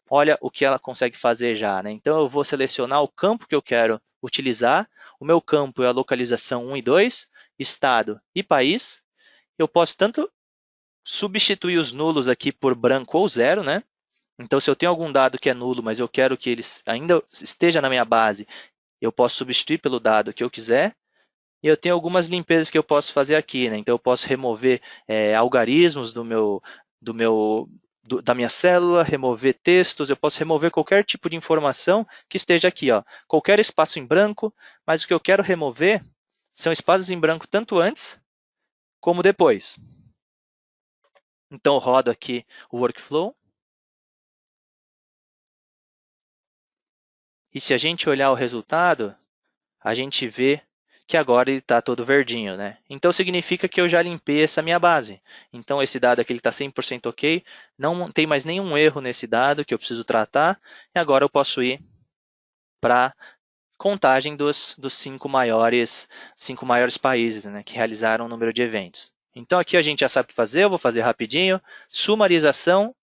Olha o que ela consegue fazer já, né? Então, eu vou selecionar o campo que eu quero utilizar. O meu campo é a localização 1 e 2, estado e país. Eu posso tanto substituir os nulos aqui por branco ou zero, né? Então, se eu tenho algum dado que é nulo, mas eu quero que ele ainda esteja na minha base, eu posso substituir pelo dado que eu quiser. E eu tenho algumas limpezas que eu posso fazer aqui, né? Então, eu posso remover algarismos da minha célula, remover textos, eu posso remover qualquer tipo de informação que esteja aqui, ó. Qualquer espaço em branco, mas o que eu quero remover são espaços em branco tanto antes como depois. Então, eu rodo aqui o workflow. E se a gente olhar o resultado, a gente vê que agora ele está todo verdinho, né? Então significa que eu já limpei essa minha base. Então esse dado aqui está 100% ok, não tem mais nenhum erro nesse dado que eu preciso tratar, e agora eu posso ir para contagem dos cinco maiores países, né, que realizaram o número de eventos. Então aqui a gente já sabe fazer, eu vou fazer rapidinho. Sumarização,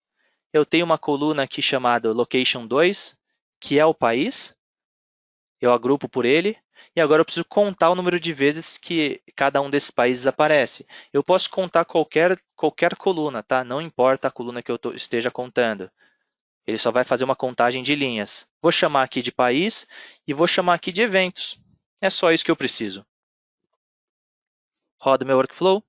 eu tenho uma coluna aqui chamada Location 2, que é o país, eu agrupo por ele, e agora eu preciso contar o número de vezes que cada um desses países aparece. Eu posso contar qualquer coluna, tá? Não importa a coluna que eu esteja contando. Ele só vai fazer uma contagem de linhas. Vou chamar aqui de país e vou chamar aqui de eventos. É só isso que eu preciso. Rodo meu workflow.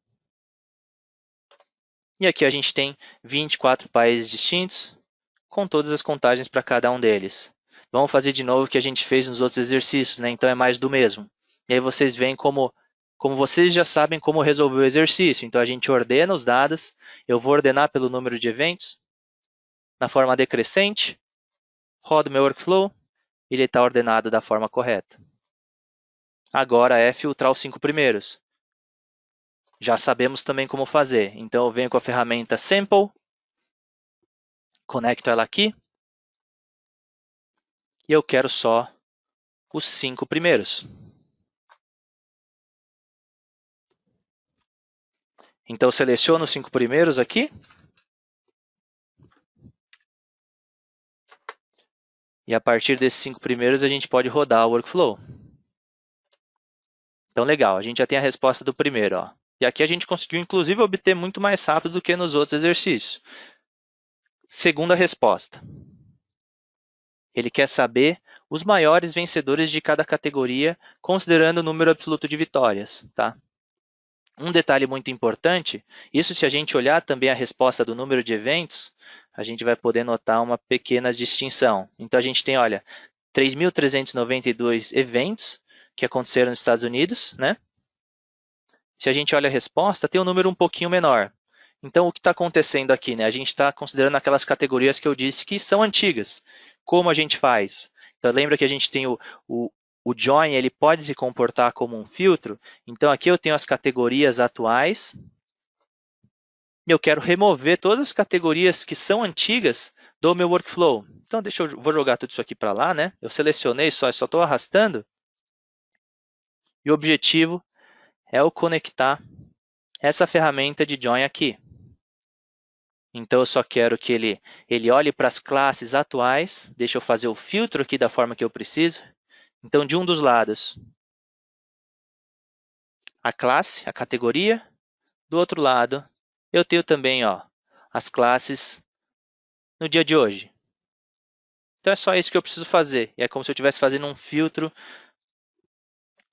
E aqui a gente tem 24 países distintos, com todas as contagens para cada um deles. Vamos fazer de novo o que a gente fez nos outros exercícios, né? Então é mais do mesmo. E aí vocês veem como vocês já sabem como resolver o exercício. Então a gente ordena os dados, eu vou ordenar pelo número de eventos, na forma decrescente, rodo meu workflow, e ele está ordenado da forma correta. Agora é filtrar os 5 primeiros. Já sabemos também como fazer. Então eu venho com a ferramenta Sample, conecto ela aqui, e eu quero só os 5 primeiros. Então, seleciono os 5 primeiros aqui. E a partir desses 5 primeiros, a gente pode rodar o workflow. Então, legal, a gente já tem a resposta do primeiro. Ó. E aqui a gente conseguiu, inclusive, obter muito mais rápido do que nos outros exercícios. Segunda resposta. Ele quer saber os maiores vencedores de cada categoria, considerando o número absoluto de vitórias. Tá? Um detalhe muito importante, isso se a gente olhar também a resposta do número de eventos, a gente vai poder notar uma pequena distinção. Então, a gente tem, olha, 3.392 eventos que aconteceram nos Estados Unidos, né? Se a gente olha a resposta, tem um número um pouquinho menor. Então, o que está acontecendo aqui? Né? A gente está considerando aquelas categorias que eu disse que são antigas. Como a gente faz? Então, lembra que a gente tem o join, ele pode se comportar como um filtro. Então, aqui eu tenho as categorias atuais. E eu quero remover todas as categorias que são antigas do meu workflow. Então, vou jogar tudo isso aqui para lá, né? Eu selecionei só estou arrastando. E o objetivo é eu conectar essa ferramenta de join aqui. Então, eu só quero que ele olhe para as classes atuais. Deixa eu fazer o filtro aqui da forma que eu preciso. Então, de um dos lados, a classe, a categoria. Do outro lado, eu tenho também as classes no dia de hoje. Então, é só isso que eu preciso fazer. E é como se eu estivesse fazendo um filtro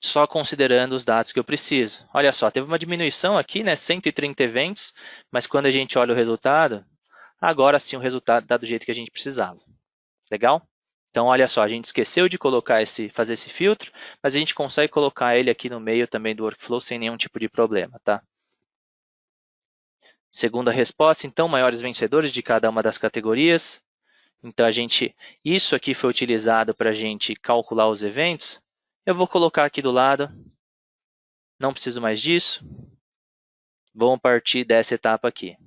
só considerando os dados que eu preciso. Olha só, teve uma diminuição aqui, né, 130 eventos, mas quando a gente olha o resultado, agora sim o resultado está do jeito que a gente precisava. Legal? Então, olha só, a gente esqueceu de fazer esse filtro, mas a gente consegue colocar ele aqui no meio também do workflow sem nenhum tipo de problema, tá? Segunda resposta, então, maiores vencedores de cada uma das categorias. Então, isso aqui foi utilizado para a gente calcular os eventos. Eu vou colocar aqui do lado, não preciso mais disso. Vamos partir dessa etapa aqui.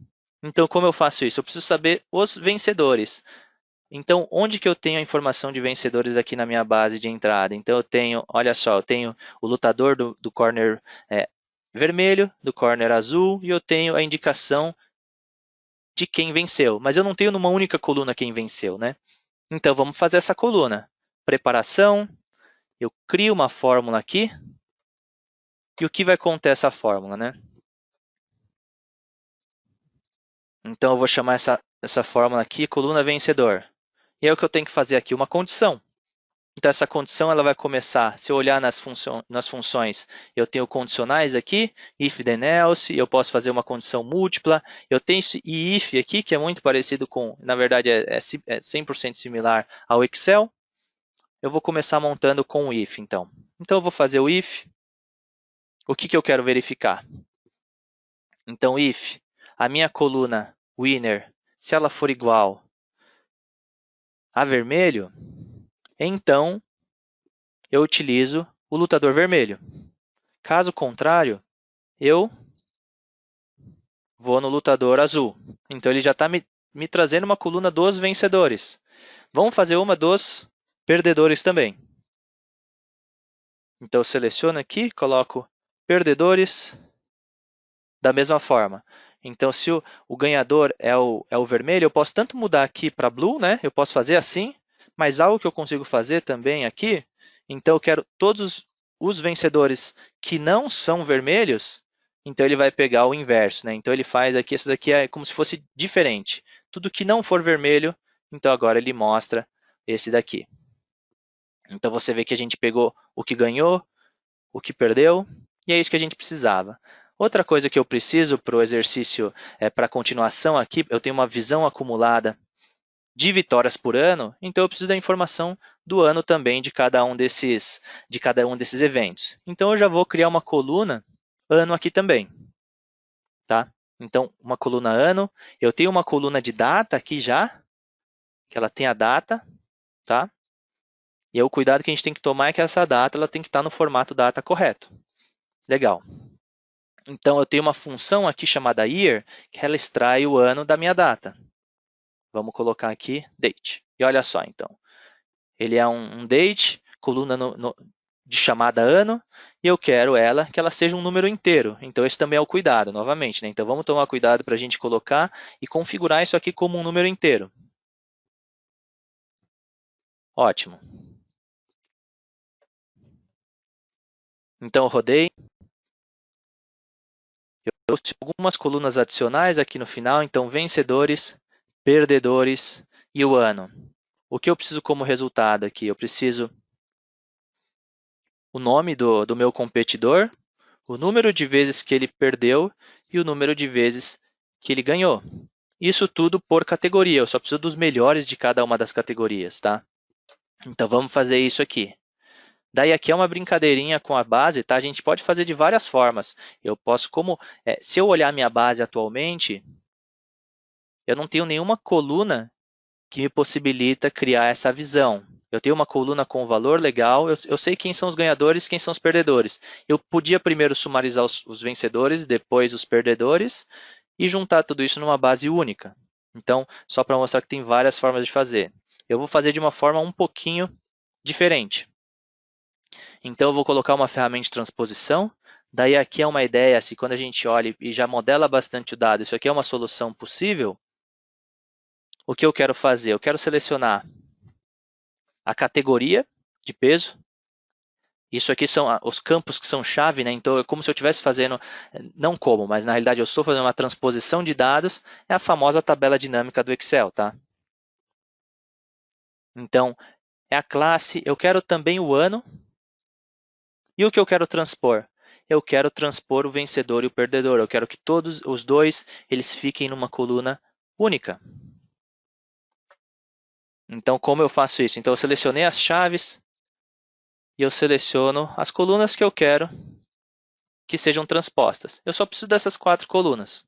Então, como eu faço isso? Eu preciso saber os vencedores. Então, onde que eu tenho a informação de vencedores aqui na minha base de entrada? Então, eu tenho, olha só, eu tenho o lutador do corner vermelho, do corner azul, e eu tenho a indicação de quem venceu. Mas eu não tenho numa única coluna quem venceu, né? Então, vamos fazer essa coluna. Preparação, eu crio uma fórmula aqui. E o que vai conter essa fórmula, né? Então, eu vou chamar essa fórmula aqui coluna vencedor. E é o que eu tenho que fazer aqui, uma condição. Então, essa condição ela vai começar, se eu olhar nas funções, eu tenho condicionais aqui, if then else, eu posso fazer uma condição múltipla, eu tenho esse if aqui, que é muito parecido com, na verdade, é 100% similar ao Excel. Eu vou começar montando com o if, então. Então, eu vou fazer o if. O que eu quero verificar? Então, if a minha coluna winner, se ela for igual a vermelho, então eu utilizo o lutador vermelho. Caso contrário, eu vou no lutador azul. Então, ele já está me trazendo uma coluna dos vencedores. Vamos fazer uma dos perdedores também. Então, eu seleciono aqui, coloco perdedores da mesma forma. Então, se o ganhador é o vermelho, eu posso tanto mudar aqui para blue, né? Eu posso fazer assim, mas algo que eu consigo fazer também aqui, então eu quero todos os vencedores que não são vermelhos, então ele vai pegar o inverso, né? Então ele faz aqui, isso daqui é como se fosse diferente. Tudo que não for vermelho, então agora ele mostra esse daqui. Então você vê que a gente pegou o que ganhou, o que perdeu, e é isso que a gente precisava. Outra coisa que eu preciso para o exercício, para a continuação aqui, eu tenho uma visão acumulada de vitórias por ano, então eu preciso da informação do ano também de cada um desses eventos. Então eu já vou criar uma coluna ano aqui também, tá? Então uma coluna ano, eu tenho uma coluna de data aqui já, que ela tem a data, tá? E o cuidado que a gente tem que tomar é que essa data ela tem que estar no formato data correto. Legal. Então, eu tenho uma função aqui chamada year, que ela extrai o ano da minha data. Vamos colocar aqui date. E olha só, então. Ele é um date, coluna de chamada ano, e eu quero que ela seja um número inteiro. Então, esse também é o cuidado, novamente. Né? Então, vamos tomar cuidado para a gente colocar e configurar isso aqui como um número inteiro. Ótimo. Então, eu rodei. Eu trouxe algumas colunas adicionais aqui no final, então vencedores, perdedores e o ano. O que eu preciso como resultado aqui? Eu preciso o nome do meu competidor, o número de vezes que ele perdeu e o número de vezes que ele ganhou. Isso tudo por categoria, eu só preciso dos melhores de cada uma das categorias, tá? Então vamos fazer isso aqui. Daí aqui é uma brincadeirinha com a base, tá? A gente pode fazer de várias formas. Eu posso, se eu olhar minha base atualmente, eu não tenho nenhuma coluna que me possibilita criar essa visão. Eu tenho uma coluna com valor legal, eu sei quem são os ganhadores e quem são os perdedores. Eu podia primeiro sumarizar os vencedores, depois os perdedores, e juntar tudo isso numa base única. Então, só para mostrar que tem várias formas de fazer. Eu vou fazer de uma forma um pouquinho diferente. Então, eu vou colocar uma ferramenta de transposição. Daí aqui é uma ideia, se quando a gente olha e já modela bastante o dado, isso aqui é uma solução possível. O que eu quero fazer? Eu quero selecionar a categoria de peso. Isso aqui são os campos que são chave, né? Então, é como se eu estivesse fazendo, não como, mas na realidade eu estou fazendo uma transposição de dados, é a famosa tabela dinâmica do Excel, tá? Então, é a classe, eu quero também o ano. E o que eu quero transpor? Eu quero transpor o vencedor e o perdedor. Eu quero que todos os dois eles fiquem numa coluna única. Então, como eu faço isso? Então, eu selecionei as chaves e eu seleciono as colunas que eu quero que sejam transpostas. Eu só preciso dessas 4 colunas.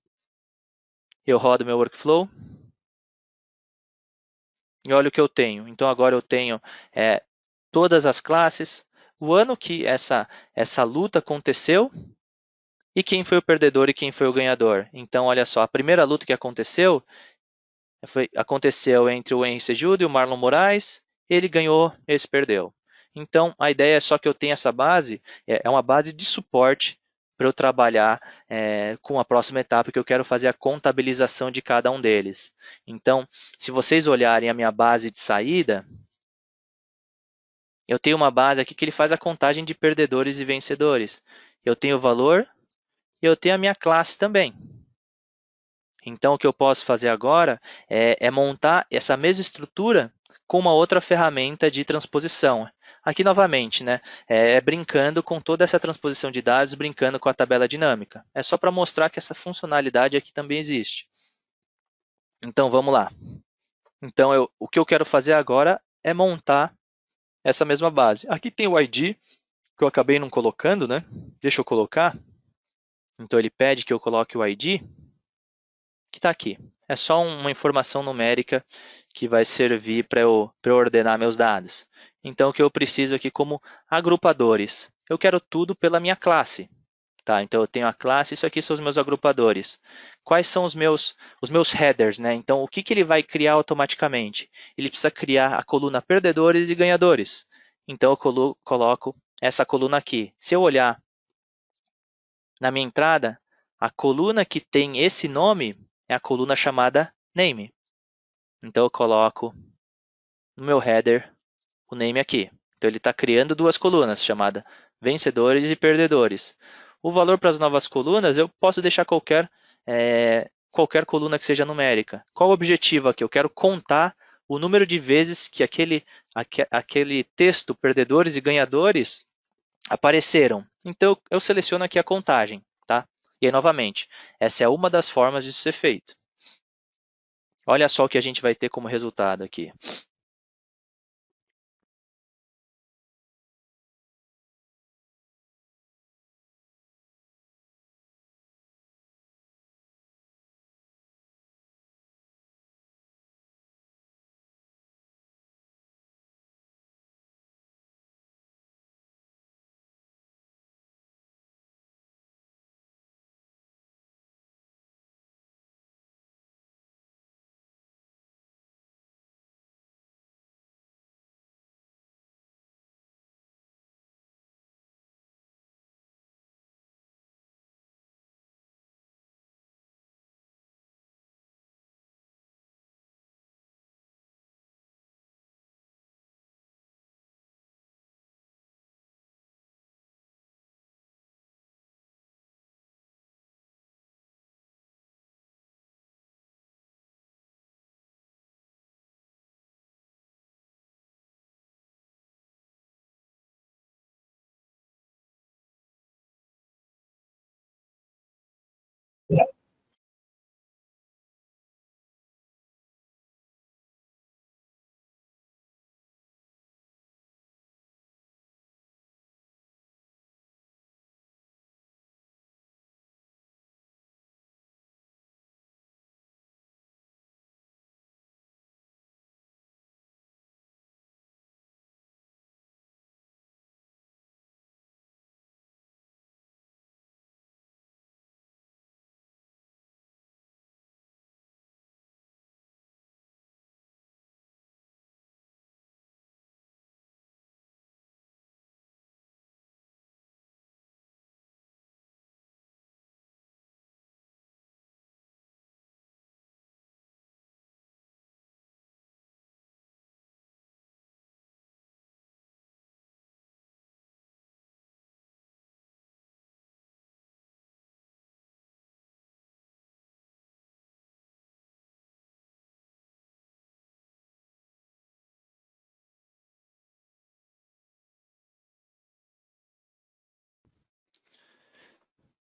Eu rodo meu workflow e olha o que eu tenho. Então, agora eu tenho todas as classes, o ano que essa luta aconteceu e quem foi o perdedor e quem foi o ganhador. Então, olha só, a primeira luta que aconteceu entre o Henry Cejudo e o Marlon Moraes, ele ganhou, esse perdeu. Então, a ideia é só que eu tenha essa base, é uma base de suporte para eu trabalhar com a próxima etapa, que eu quero fazer a contabilização de cada um deles. Então, se vocês olharem a minha base de saída, eu tenho uma base aqui que ele faz a contagem de perdedores e vencedores. Eu tenho o valor e eu tenho a minha classe também. Então, o que eu posso fazer agora é montar essa mesma estrutura com uma outra ferramenta de transposição. Aqui, novamente, né, brincando com toda essa transposição de dados, brincando com a tabela dinâmica. É só para mostrar que essa funcionalidade aqui também existe. Então, vamos lá. Então, o que eu quero fazer agora é montar essa mesma base. Aqui tem o ID, que eu acabei não colocando, né? Deixa eu colocar. Então, ele pede que eu coloque o ID, que está aqui. É só uma informação numérica que vai servir para eu ordenar meus dados. Então, o que eu preciso aqui como agrupadores eu quero tudo pela minha classe. Tá, então eu tenho a classe, isso aqui são os meus agrupadores. Quais são os meus headers, né? Então, o que, que ele vai criar automaticamente? Ele precisa criar a coluna perdedores e ganhadores. Então, eu coloco essa coluna aqui. Se eu olhar na minha entrada, a coluna que tem esse nome é a coluna chamada name. Então, eu coloco no meu header o name aqui. Então, ele está criando duas colunas, chamada vencedores e perdedores. O valor para as novas colunas, eu posso deixar qualquer coluna que seja numérica. Qual o objetivo aqui? Eu quero contar o número de vezes que aquele texto, perdedores e ganhadores, apareceram. Então, eu seleciono aqui a contagem. Tá? E aí, novamente, essa é uma das formas de ser feito. Olha só o que a gente vai ter como resultado aqui.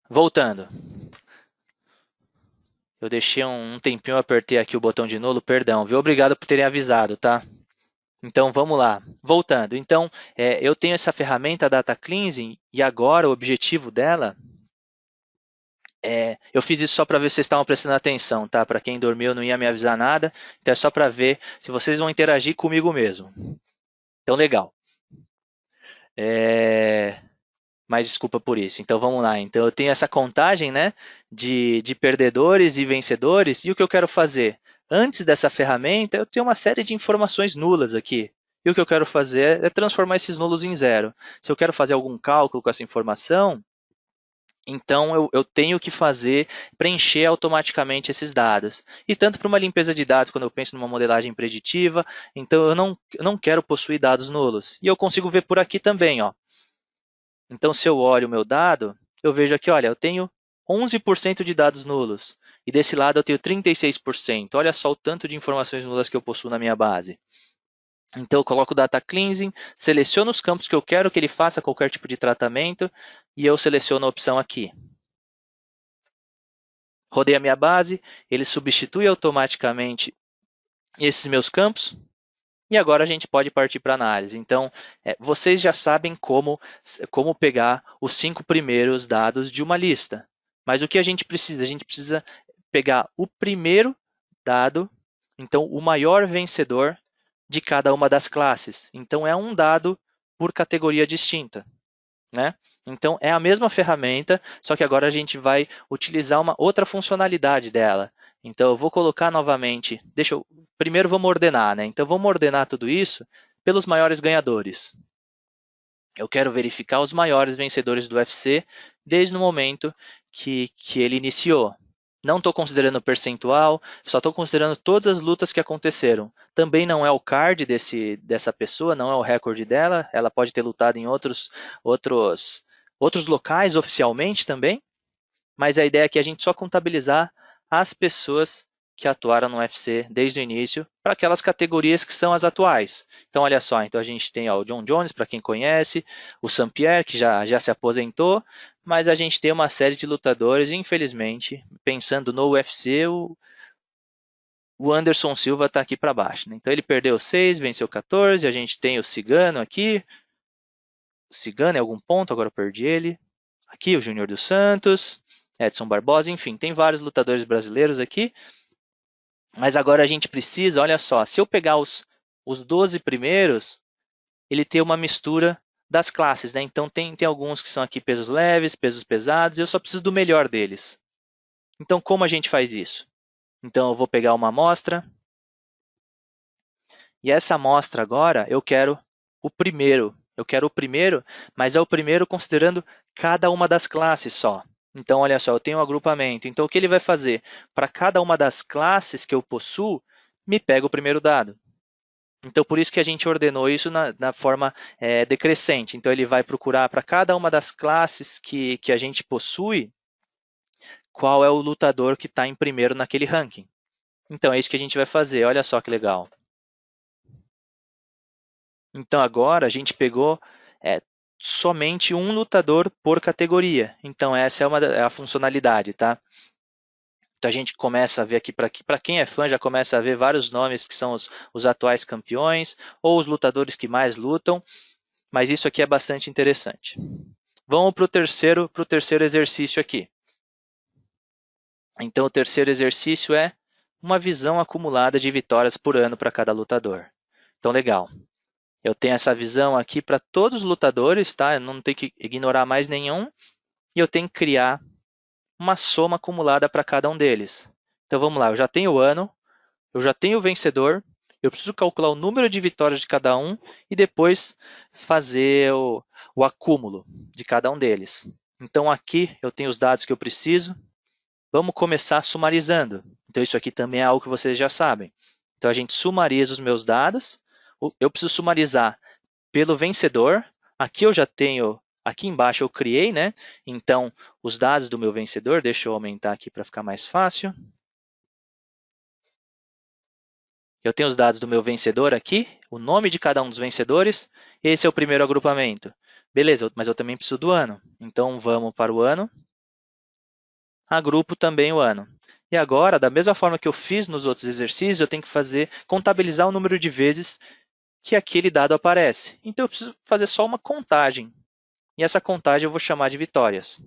Voltando. Eu deixei um tempinho, eu apertei aqui o botão de nulo, perdão, viu? Obrigado por terem avisado, tá? Então, vamos lá. Voltando. Então, eu tenho essa ferramenta Data Cleansing e agora o objetivo dela eu fiz isso só para ver se vocês estavam prestando atenção, tá? Para quem dormiu não ia me avisar nada, então é só para ver se vocês vão interagir comigo mesmo. Então, legal. Mas desculpa por isso. Então, vamos lá. Então, eu tenho essa contagem, né, de perdedores e vencedores, e o que eu quero fazer? Antes dessa ferramenta, eu tenho uma série de informações nulas aqui. E o que eu quero fazer é transformar esses nulos em zero. Se eu quero fazer algum cálculo com essa informação, então eu tenho que preencher automaticamente esses dados. E tanto para uma limpeza de dados, quando eu penso numa modelagem preditiva, então eu não quero possuir dados nulos. E eu consigo ver por aqui também, ó. Então, se eu olho o meu dado, eu vejo aqui, olha, eu tenho 11% de dados nulos. E desse lado eu tenho 36%. Olha só o tanto de informações nulas que eu possuo na minha base. Então, eu coloco o Data Cleansing, seleciono os campos que eu quero que ele faça qualquer tipo de tratamento, e eu seleciono a opção aqui. Rodei a minha base, ele substitui automaticamente esses meus campos, e agora a gente pode partir para a análise. Então, vocês já sabem como pegar os 5 primeiros dados de uma lista. Mas o que a gente precisa? A gente precisa pegar o primeiro dado, então o maior vencedor de cada uma das classes. Então, é um dado por categoria distinta. né? Então, é a mesma ferramenta, só que agora a gente vai utilizar uma outra funcionalidade dela. Então, eu vou colocar novamente, primeiro vamos ordenar, né? Então, vamos ordenar tudo isso pelos maiores ganhadores. Eu quero verificar os maiores vencedores do UFC desde o momento que ele iniciou. Não estou considerando o percentual, só estou considerando todas as lutas que aconteceram. Também não é o card dessa pessoa, não é o recorde dela. Ela pode ter lutado em outros, outros locais oficialmente também, mas a ideia é que a gente só contabilizar as pessoas que atuaram no UFC desde o início para aquelas categorias que são as atuais. Então, olha só, então a gente tem ó, o John Jones, para quem conhece, o Saint-Pierre, que já se aposentou, mas a gente tem uma série de lutadores, infelizmente, pensando no UFC, o Anderson Silva está aqui para baixo. Né? Então, ele perdeu 6, venceu 14, a gente tem o Cigano aqui, o Cigano em algum ponto, agora eu perdi ele. Aqui, o Júnior dos Santos, Edson Barbosa, enfim, tem vários lutadores brasileiros aqui. Mas agora a gente precisa, olha só, se eu pegar os 12 primeiros, ele tem uma mistura das classes, né? Então tem alguns que são aqui pesos leves, pesos pesados, e eu só preciso do melhor deles. Então como a gente faz isso? Então eu vou pegar uma amostra, e essa amostra agora eu quero o primeiro. Eu quero o primeiro, mas é o primeiro considerando cada uma das classes só. Então, olha só, eu tenho um agrupamento. Então, o que ele vai fazer? Para cada uma das classes que eu possuo, me pega o primeiro dado. Então, por isso que a gente ordenou isso na forma decrescente. Então, ele vai procurar para cada uma das classes que a gente possui, qual é o lutador que está em primeiro naquele ranking. Então, é isso que a gente vai fazer. Olha só que legal. Então, agora a gente pegou somente um lutador por categoria. Então, essa é a funcionalidade, tá? Então, a gente começa a ver aqui, para quem é fã, já começa a ver vários nomes que são os atuais campeões ou os lutadores que mais lutam. Mas isso aqui é bastante interessante. Vamos para o terceiro exercício aqui. Então, o terceiro exercício é uma visão acumulada de vitórias por ano para cada lutador. Então, legal. Eu tenho essa visão aqui para todos os lutadores, tá? Eu não tenho que ignorar mais nenhum. E eu tenho que criar uma soma acumulada para cada um deles. Então, vamos lá. Eu já tenho o ano, eu já tenho o vencedor, eu preciso calcular o número de vitórias de cada um e depois fazer o acúmulo de cada um deles. Então, aqui eu tenho os dados que eu preciso. Vamos começar sumarizando. Então, isso aqui também é algo que vocês já sabem. Então, a gente sumariza os meus dados. Eu preciso sumarizar pelo vencedor. Aqui eu já tenho, aqui embaixo eu criei, né? Então, os dados do meu vencedor, deixa eu aumentar aqui para ficar mais fácil. Eu tenho os dados do meu vencedor aqui, o nome de cada um dos vencedores. Esse é o primeiro agrupamento. Beleza, mas eu também preciso do ano. Então, vamos para o ano. Agrupo também o ano. E agora, da mesma forma que eu fiz nos outros exercícios, eu tenho que contabilizar o número de vezes que aquele dado aparece. Então, eu preciso fazer só uma contagem. E essa contagem eu vou chamar de vitórias.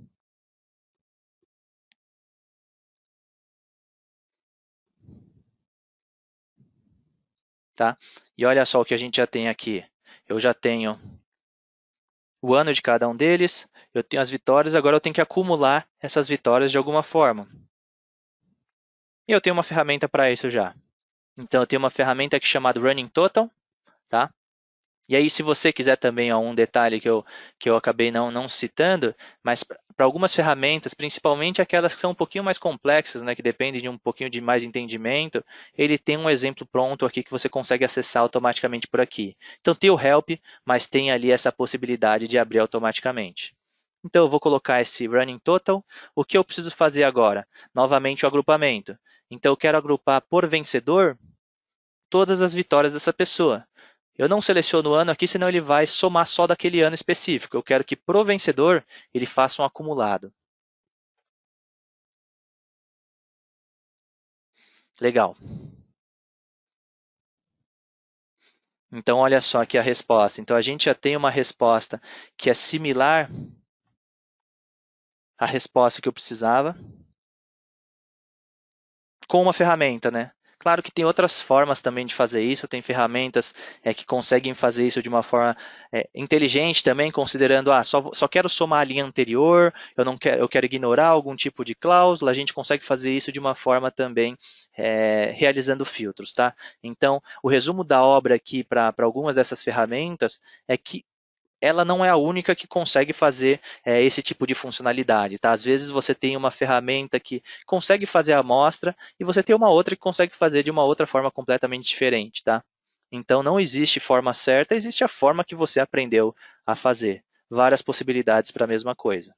Tá? E olha só o que a gente já tem aqui. Eu já tenho o ano de cada um deles, eu tenho as vitórias, agora eu tenho que acumular essas vitórias de alguma forma. E eu tenho uma ferramenta para isso já. Então, eu tenho uma ferramenta aqui chamada Running Total, tá? E aí, se você quiser também, ó, um detalhe que eu acabei não citando, mas para algumas ferramentas, principalmente aquelas que são um pouquinho mais complexas, né, que dependem de um pouquinho de mais entendimento, ele tem um exemplo pronto aqui que você consegue acessar automaticamente por aqui. Então, tem o Help, mas tem ali essa possibilidade de abrir automaticamente. Então, eu vou colocar esse Running Total. O que eu preciso fazer agora? Novamente, o agrupamento. Então, eu quero agrupar por vencedor todas as vitórias dessa pessoa. Eu não seleciono o ano aqui, senão ele vai somar só daquele ano específico. Eu quero que pro vencedor ele faça um acumulado. Legal. Então, olha só aqui a resposta. Então, a gente já tem uma resposta que é similar à resposta que eu precisava com uma ferramenta, né? Claro que tem outras formas também de fazer isso, tem ferramentas que conseguem fazer isso de uma forma inteligente também, considerando, só quero somar a linha anterior, eu quero ignorar algum tipo de cláusula, a gente consegue fazer isso de uma forma também realizando filtros, tá? Então, o resumo da obra aqui para algumas dessas ferramentas é que ela não é a única que consegue fazer esse tipo de funcionalidade, tá? Às vezes você tem uma ferramenta que consegue fazer a amostra e você tem uma outra que consegue fazer de uma outra forma completamente diferente, tá? Então não existe forma certa, existe a forma que você aprendeu a fazer. Várias possibilidades para a mesma coisa.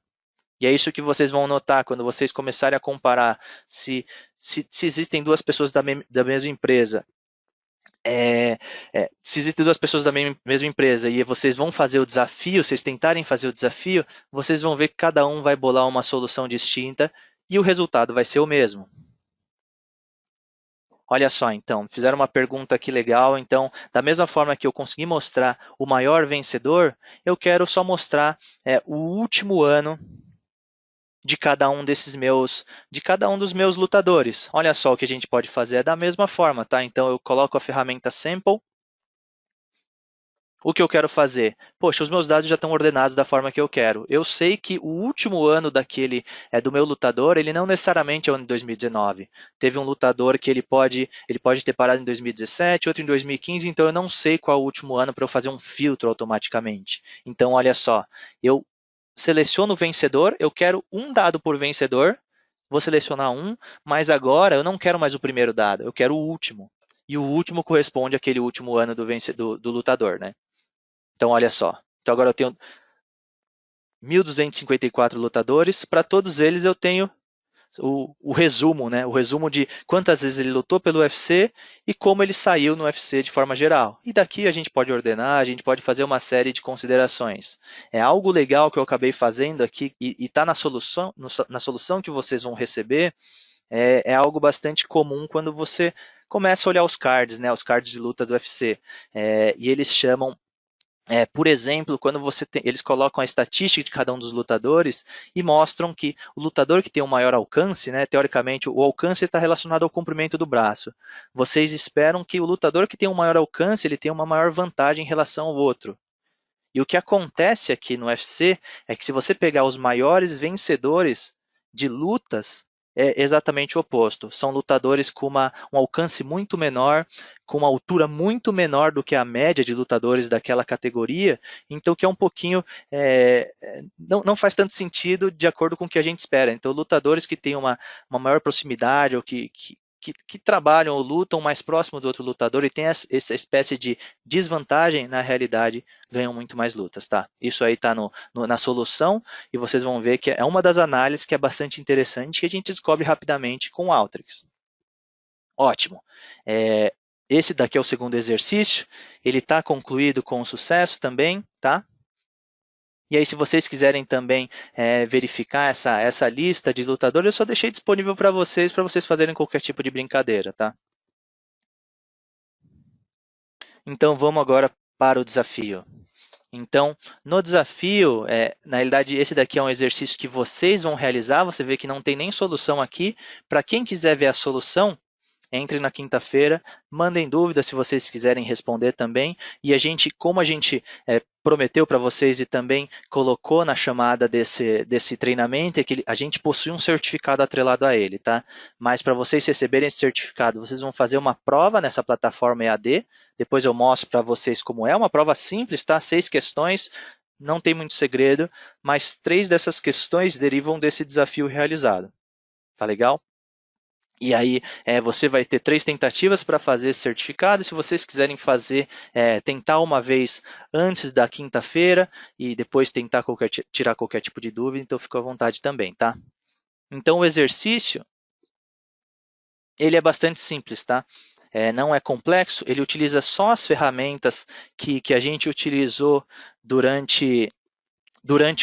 E é isso que vocês vão notar quando vocês começarem a comparar se existem duas pessoas da mesma empresa se existem duas pessoas da mesma empresa e vocês vão fazer o desafio, vocês tentarem fazer o desafio, vocês vão ver que cada um vai bolar uma solução distinta e o resultado vai ser o mesmo. Olha só, então, fizeram uma pergunta aqui legal. Então, da mesma forma que eu consegui mostrar o maior vencedor, eu quero só mostrar o último ano de cada um dos meus lutadores. Olha só o que a gente pode fazer da mesma forma, tá? Então, eu coloco a ferramenta Sample. O que eu quero fazer? Poxa, os meus dados já estão ordenados da forma que eu quero. Eu sei que o último ano do meu lutador, ele não necessariamente é o ano de 2019. Teve um lutador que ele pode ter parado em 2017, outro em 2015, então eu não sei qual é o último ano para eu fazer um filtro automaticamente. Então, olha só, eu seleciono o vencedor, eu quero um dado por vencedor, vou selecionar um, mas agora eu não quero mais o primeiro dado, eu quero o último. E o último corresponde àquele último ano do lutador, né? Então, olha só. Então, agora eu tenho 1.254 lutadores. Para todos eles, eu tenho o resumo, né? O resumo de quantas vezes ele lutou pelo UFC e como ele saiu no UFC de forma geral. E daqui a gente pode ordenar, a gente pode fazer uma série de considerações. É algo legal que eu acabei fazendo aqui e está na solução que vocês vão receber. É algo bastante comum quando você começa a olhar os cards, né? Os cards de luta do UFC. E eles chamam por exemplo, quando eles colocam a estatística de cada um dos lutadores e mostram que o lutador que tem o maior alcance, né, teoricamente o alcance está relacionado ao comprimento do braço. Vocês esperam que o lutador que tem um maior alcance ele tenha uma maior vantagem em relação ao outro. E o que acontece aqui no UFC é que se você pegar os maiores vencedores de lutas, é exatamente o oposto. São lutadores com um alcance muito menor, com uma altura muito menor do que a média de lutadores daquela categoria, então que é um pouquinho. Não faz tanto sentido de acordo com o que a gente espera. Então, lutadores que têm uma maior proximidade ou que trabalham ou lutam mais próximo do outro lutador e tem essa espécie de desvantagem, na realidade, ganham muito mais lutas, tá? Isso aí está na solução e vocês vão ver que é uma das análises que é bastante interessante que a gente descobre rapidamente com o Alteryx. Ótimo. Esse daqui é o segundo exercício, ele está concluído com sucesso também, tá? E aí, se vocês quiserem também verificar essa lista de lutadores, eu só deixei disponível para vocês fazerem qualquer tipo de brincadeira, tá? Então, vamos agora para o desafio. Então, no desafio, na realidade, esse daqui é um exercício que vocês vão realizar, você vê que não tem nem solução aqui. Para quem quiser ver a solução, entre na quinta-feira, mandem dúvidas se vocês quiserem responder também. E como a gente prometeu para vocês e também colocou na chamada desse treinamento, é que a gente possui um certificado atrelado a ele, tá? Mas para vocês receberem esse certificado, vocês vão fazer uma prova nessa plataforma EAD. Depois eu mostro para vocês como é. Uma prova simples, tá? 6 questões. Não tem muito segredo, mas 3 dessas questões derivam desse desafio realizado. Tá legal? E aí você vai ter 3 tentativas para fazer esse certificado. Se vocês quiserem tentar uma vez antes da quinta-feira e depois tentar tirar qualquer tipo de dúvida, então fica à vontade também, tá? Então o exercício, ele é bastante simples, tá? Não é complexo, ele utiliza só as ferramentas que a gente utilizou durante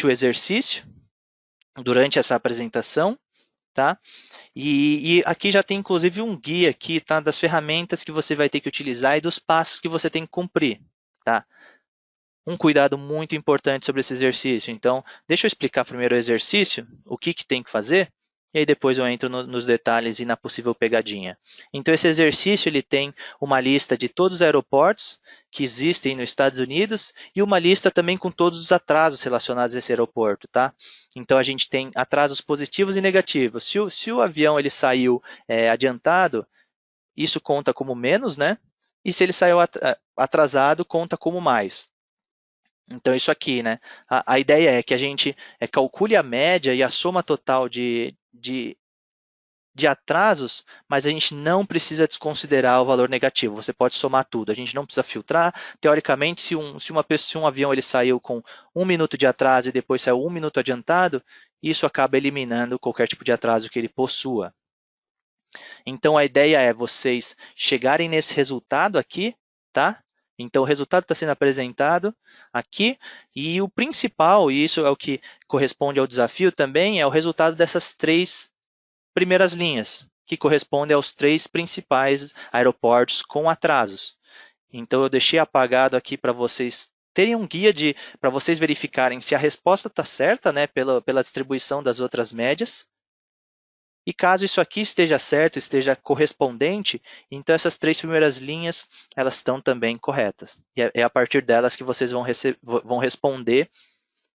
o exercício, durante essa apresentação, tá? E aqui já tem inclusive um guia aqui, tá? Das ferramentas que você vai ter que utilizar e dos passos que você tem que cumprir, tá? Um cuidado muito importante sobre esse exercício. Então, deixa eu explicar primeiro o exercício, o que tem que fazer. e aí depois eu entro nos detalhes e na possível pegadinha. Então esse exercício ele tem uma lista de todos os aeroportos que existem nos Estados Unidos e uma lista também com todos os atrasos relacionados a esse aeroporto, tá? Então a gente tem atrasos positivos e negativos. Se o avião ele saiu adiantado, isso conta como menos, né? E se ele saiu atrasado, conta como mais. Então, isso aqui, né? A ideia é que a gente calcule a média e a soma total de atrasos, mas a gente não precisa desconsiderar o valor negativo. Você pode somar tudo. A gente não precisa filtrar. Teoricamente, se um avião ele saiu com 1 minuto de atraso e depois saiu 1 minuto adiantado, isso acaba eliminando qualquer tipo de atraso que ele possua. Então, a ideia é vocês chegarem nesse resultado aqui, tá? Então, o resultado está sendo apresentado aqui, e o principal, e isso é o que corresponde ao desafio também, é o resultado dessas 3 primeiras linhas, que correspondem aos 3 principais aeroportos com atrasos. Então, eu deixei apagado aqui para vocês terem um guia para vocês verificarem se a resposta está certa, né, pela distribuição das outras médias. E caso isso aqui esteja certo, esteja correspondente, então essas 3 primeiras linhas, elas estão também corretas. E é a partir delas que vocês vão responder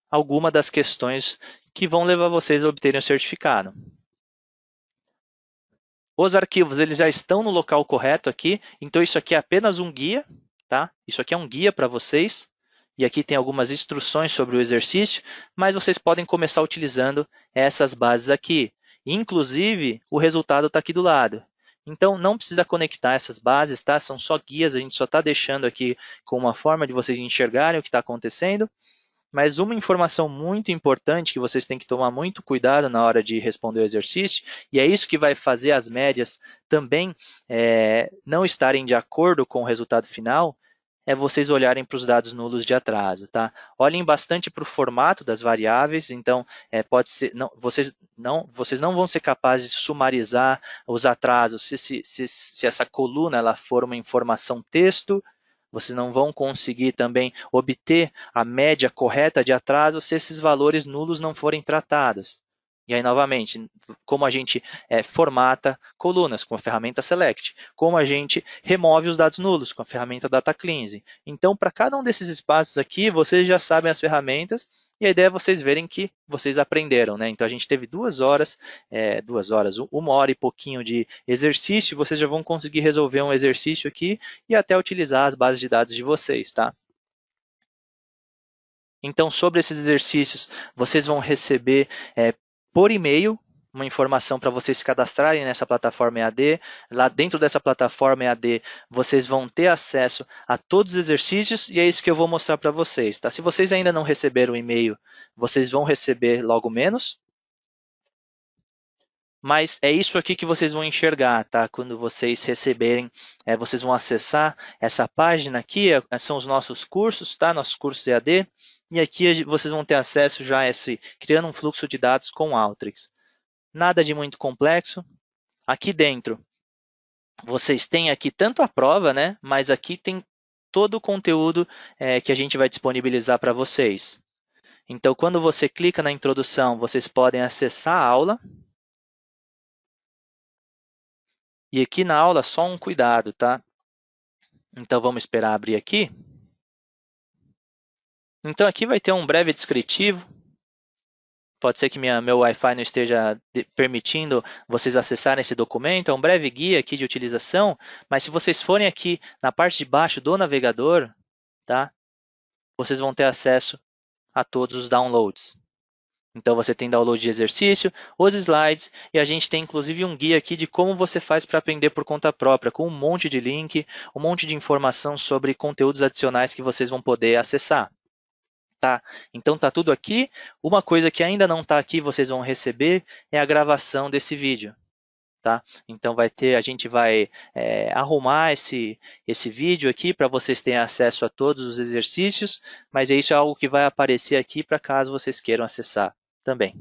alguma das questões que vão levar vocês a obterem o certificado. Os arquivos eles já estão no local correto aqui, então isso aqui é apenas um guia, tá? Isso aqui é um guia para vocês. E aqui tem algumas instruções sobre o exercício, mas vocês podem começar utilizando essas bases aqui. Inclusive, o resultado está aqui do lado. Então, não precisa conectar essas bases, tá? São só guias, a gente só está deixando aqui com uma forma de vocês enxergarem o que está acontecendo. Mas uma informação muito importante que vocês têm que tomar muito cuidado na hora de responder o exercício, e é isso que vai fazer as médias também não estarem de acordo com o resultado final, é vocês olharem para os dados nulos de atraso, tá? Olhem bastante para o formato das variáveis, então pode ser, vocês não vão ser capazes de sumarizar os atrasos se essa coluna ela for uma informação texto, vocês não vão conseguir também obter a média correta de atraso se esses valores nulos não forem tratados. E aí, novamente, como a gente formata colunas com a ferramenta Select, como a gente remove os dados nulos com a ferramenta Data Cleansing. Então, para cada um desses espaços aqui, vocês já sabem as ferramentas e a ideia é vocês verem que vocês aprenderam, né? Então, a gente teve 2 horas, 1 hora e pouquinho de exercício, vocês já vão conseguir resolver um exercício aqui e até utilizar as bases de dados de vocês, tá? Então, sobre esses exercícios, vocês vão receber por e-mail uma informação para vocês se cadastrarem nessa plataforma EAD. Lá dentro dessa plataforma EAD, vocês vão ter acesso a todos os exercícios e é isso que eu vou mostrar para vocês. Tá? Se vocês ainda não receberam o e-mail, vocês vão receber logo menos. Mas é isso aqui que vocês vão enxergar, tá? Quando vocês receberem, vocês vão acessar essa página aqui, são os nossos cursos, tá? Nossos cursos EAD. E aqui vocês vão ter acesso já a criando um fluxo de dados com Alteryx. Nada de muito complexo. Aqui dentro, vocês têm aqui tanto a prova, né? Mas aqui tem todo o conteúdo que a gente vai disponibilizar para vocês. Então, quando você clica na introdução, vocês podem acessar a aula. E aqui na aula, só um cuidado, tá? Então, vamos esperar abrir aqui. Então, aqui vai ter um breve descritivo. Pode ser que meu Wi-Fi não esteja permitindo vocês acessarem esse documento. É um breve guia aqui de utilização, mas se vocês forem aqui na parte de baixo do navegador, tá? Vocês vão ter acesso a todos os downloads. Então, você tem download de exercício, os slides, e a gente tem inclusive um guia aqui de como você faz para aprender por conta própria, com um monte de link, um monte de informação sobre conteúdos adicionais que vocês vão poder acessar. Tá? Então, está tudo aqui. Uma coisa que ainda não está aqui, vocês vão receber, é a gravação desse vídeo. Tá? Então, a gente vai arrumar esse vídeo aqui para vocês terem acesso a todos os exercícios, mas isso é algo que vai aparecer aqui para caso vocês queiram acessar também.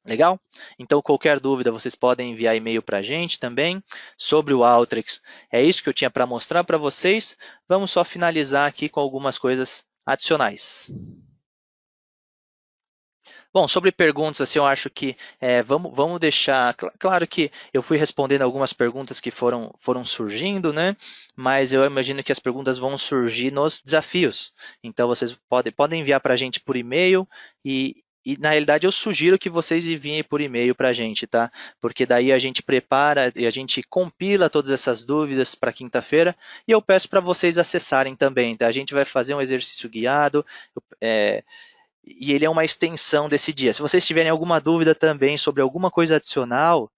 Legal? Então, qualquer dúvida, vocês podem enviar e-mail para a gente também sobre o Alteryx. É isso que eu tinha para mostrar para vocês. Vamos só finalizar aqui com algumas coisas adicionais. Bom, sobre perguntas, assim, eu acho que vamos deixar. Claro que eu fui respondendo algumas perguntas que foram surgindo, né? Mas eu imagino que as perguntas vão surgir nos desafios. Então, vocês podem enviar para a gente por e-mail e, na realidade, eu sugiro que vocês enviem por e-mail para a gente, tá? Porque daí a gente prepara e a gente compila todas essas dúvidas para quinta-feira e eu peço para vocês acessarem também, tá? A gente vai fazer um exercício guiado. é, e ele é uma extensão desse dia. Se vocês tiverem alguma dúvida também sobre alguma coisa adicional,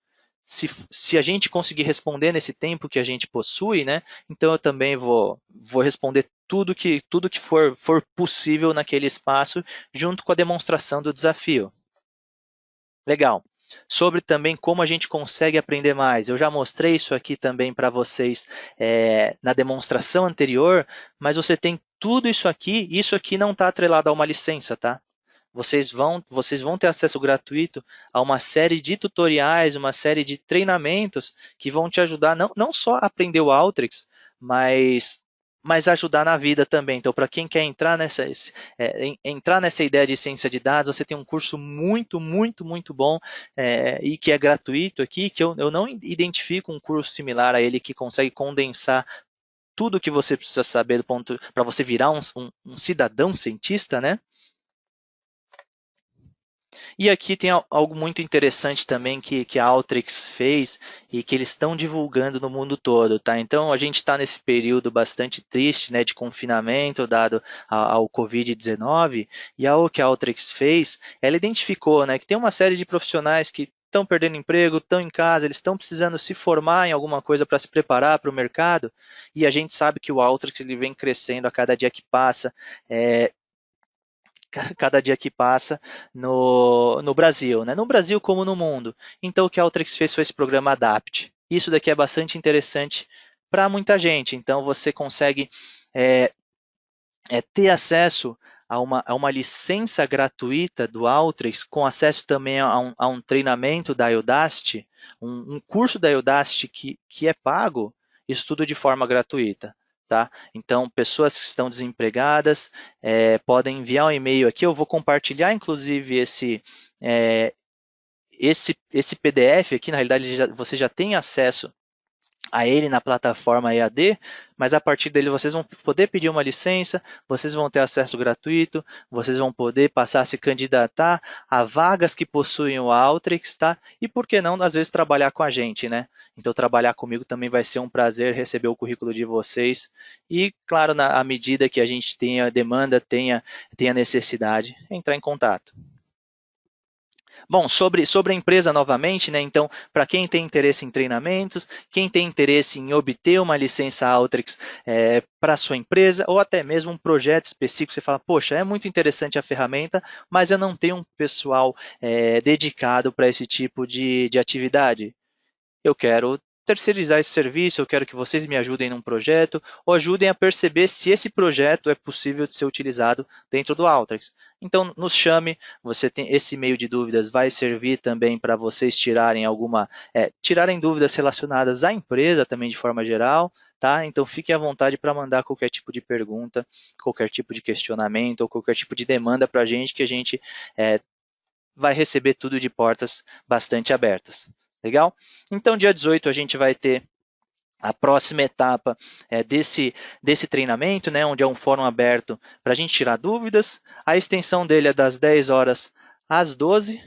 se a gente conseguir responder nesse tempo que a gente possui, né? Então eu também vou responder tudo que for possível naquele espaço, junto com a demonstração do desafio. Legal. Sobre também como a gente consegue aprender mais. Eu já mostrei isso aqui também para vocês na demonstração anterior, mas você tem tudo isso aqui não está atrelado a uma licença, tá? Vocês vão ter acesso gratuito a uma série de tutoriais, uma série de treinamentos que vão te ajudar não só a aprender o Alteryx, mas ajudar na vida também. Então, para quem quer entrar nessa ideia de ciência de dados, você tem um curso muito, muito, muito bom e que é gratuito aqui, que eu não identifico um curso similar a ele que consegue condensar tudo o que você precisa saber do ponto para você virar um cidadão cientista, né? E aqui tem algo muito interessante também que a Alteryx fez e que eles estão divulgando no mundo todo, tá? Então a gente está nesse período bastante triste, né, de confinamento dado ao Covid-19 e algo que a Alteryx fez, ela identificou, né, que tem uma série de profissionais que estão perdendo emprego, estão em casa, eles estão precisando se formar em alguma coisa para se preparar para o mercado, e a gente sabe que o Alteryx ele vem crescendo a cada dia que passa, cada dia que passa no Brasil, né? No Brasil como no mundo. Então o que a Alteryx fez foi esse programa Adapt. Isso daqui é bastante interessante para muita gente. Então você consegue é, ter acesso a uma licença gratuita do Alteryx, com acesso também a um treinamento da Udacity, um curso da Udacity que é pago, isso tudo de forma gratuita. Tá? Então, pessoas que estão desempregadas podem enviar um e-mail aqui. Eu vou compartilhar, inclusive, esse PDF aqui. Na realidade, você já tem acesso a ele na plataforma EAD, mas a partir dele vocês vão poder pedir uma licença, vocês vão ter acesso gratuito, vocês vão poder passar a se candidatar a vagas que possuem o Alteryx, tá? E por que não, às vezes, trabalhar com a gente, né? Então, trabalhar comigo também vai ser um prazer receber o currículo de vocês e, claro, à medida que a gente tenha demanda, tenha necessidade, entrar em contato. Bom, sobre a empresa novamente, né? Então, para quem tem interesse em treinamentos, quem tem interesse em obter uma licença Alteryx para a sua empresa, ou até mesmo um projeto específico, você fala, poxa, é muito interessante a ferramenta, mas eu não tenho um pessoal dedicado para esse tipo de atividade. Eu quero terceirizar esse serviço, eu quero que vocês me ajudem num projeto, ou ajudem a perceber se esse projeto é possível de ser utilizado dentro do Alteryx. Então, nos chame, você tem esse e-mail de dúvidas, vai servir também para vocês tirarem dúvidas relacionadas à empresa também de forma geral, tá? Então, fiquem à vontade para mandar qualquer tipo de pergunta, qualquer tipo de questionamento, ou qualquer tipo de demanda para a gente, que a gente vai receber tudo de portas bastante abertas. Legal? Então, dia 18 a gente vai ter a próxima etapa desse treinamento, né, onde é um fórum aberto para a gente tirar dúvidas. A extensão dele é das 10 horas às 12,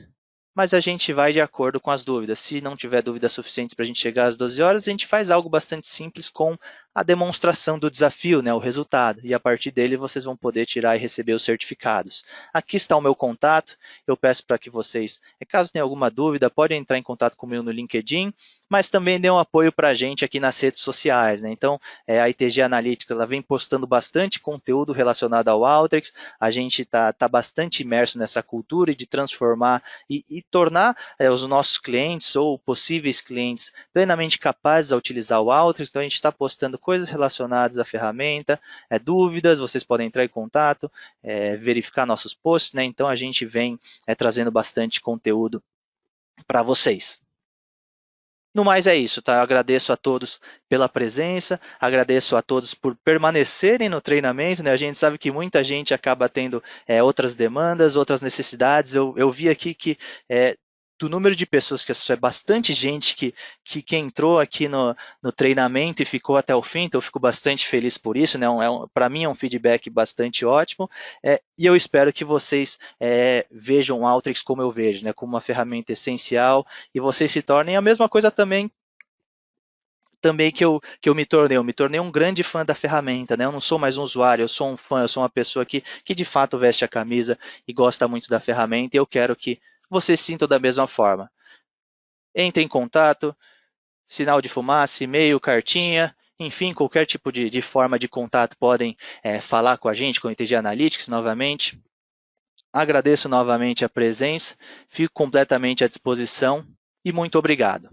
mas a gente vai de acordo com as dúvidas. Se não tiver dúvidas suficientes para a gente chegar às 12 horas, a gente faz algo bastante simples com a demonstração do desafio, né, o resultado, e a partir dele vocês vão poder tirar e receber os certificados. Aqui está o meu contato, eu peço para que vocês, caso tenham alguma dúvida, podem entrar em contato comigo no LinkedIn, mas também dê um apoio para a gente aqui nas redes sociais, né? Então, a ITG Analytics ela vem postando bastante conteúdo relacionado ao Alteryx, a gente está bastante imerso nessa cultura de transformar e tornar os nossos clientes ou possíveis clientes plenamente capazes a utilizar o Alteryx. Então, a gente está postando coisas relacionadas à ferramenta, dúvidas, vocês podem entrar em contato, verificar nossos posts, né? Então, a gente vem trazendo bastante conteúdo para vocês. No mais é isso, tá? Eu agradeço a todos pela presença, agradeço a todos por permanecerem no treinamento, né? A gente sabe que muita gente acaba tendo outras demandas, outras necessidades. Eu vi aqui que do número de pessoas que assistiu, é bastante gente que entrou aqui no treinamento e ficou até o fim, então eu fico bastante feliz por isso, né? Para mim é um feedback bastante ótimo, e eu espero que vocês vejam o Alteryx como eu vejo, né? Como uma ferramenta essencial, e vocês se tornem a mesma coisa também que eu me tornei um grande fã da ferramenta, né? Eu não sou mais um usuário, eu sou um fã, eu sou uma pessoa que de fato veste a camisa e gosta muito da ferramenta, e eu quero que vocês sintam da mesma forma. Entre em contato, sinal de fumaça, e-mail, cartinha, enfim, qualquer tipo de forma de contato podem falar com a gente, com o ITG Analytics novamente. Agradeço novamente a presença, fico completamente à disposição e muito obrigado.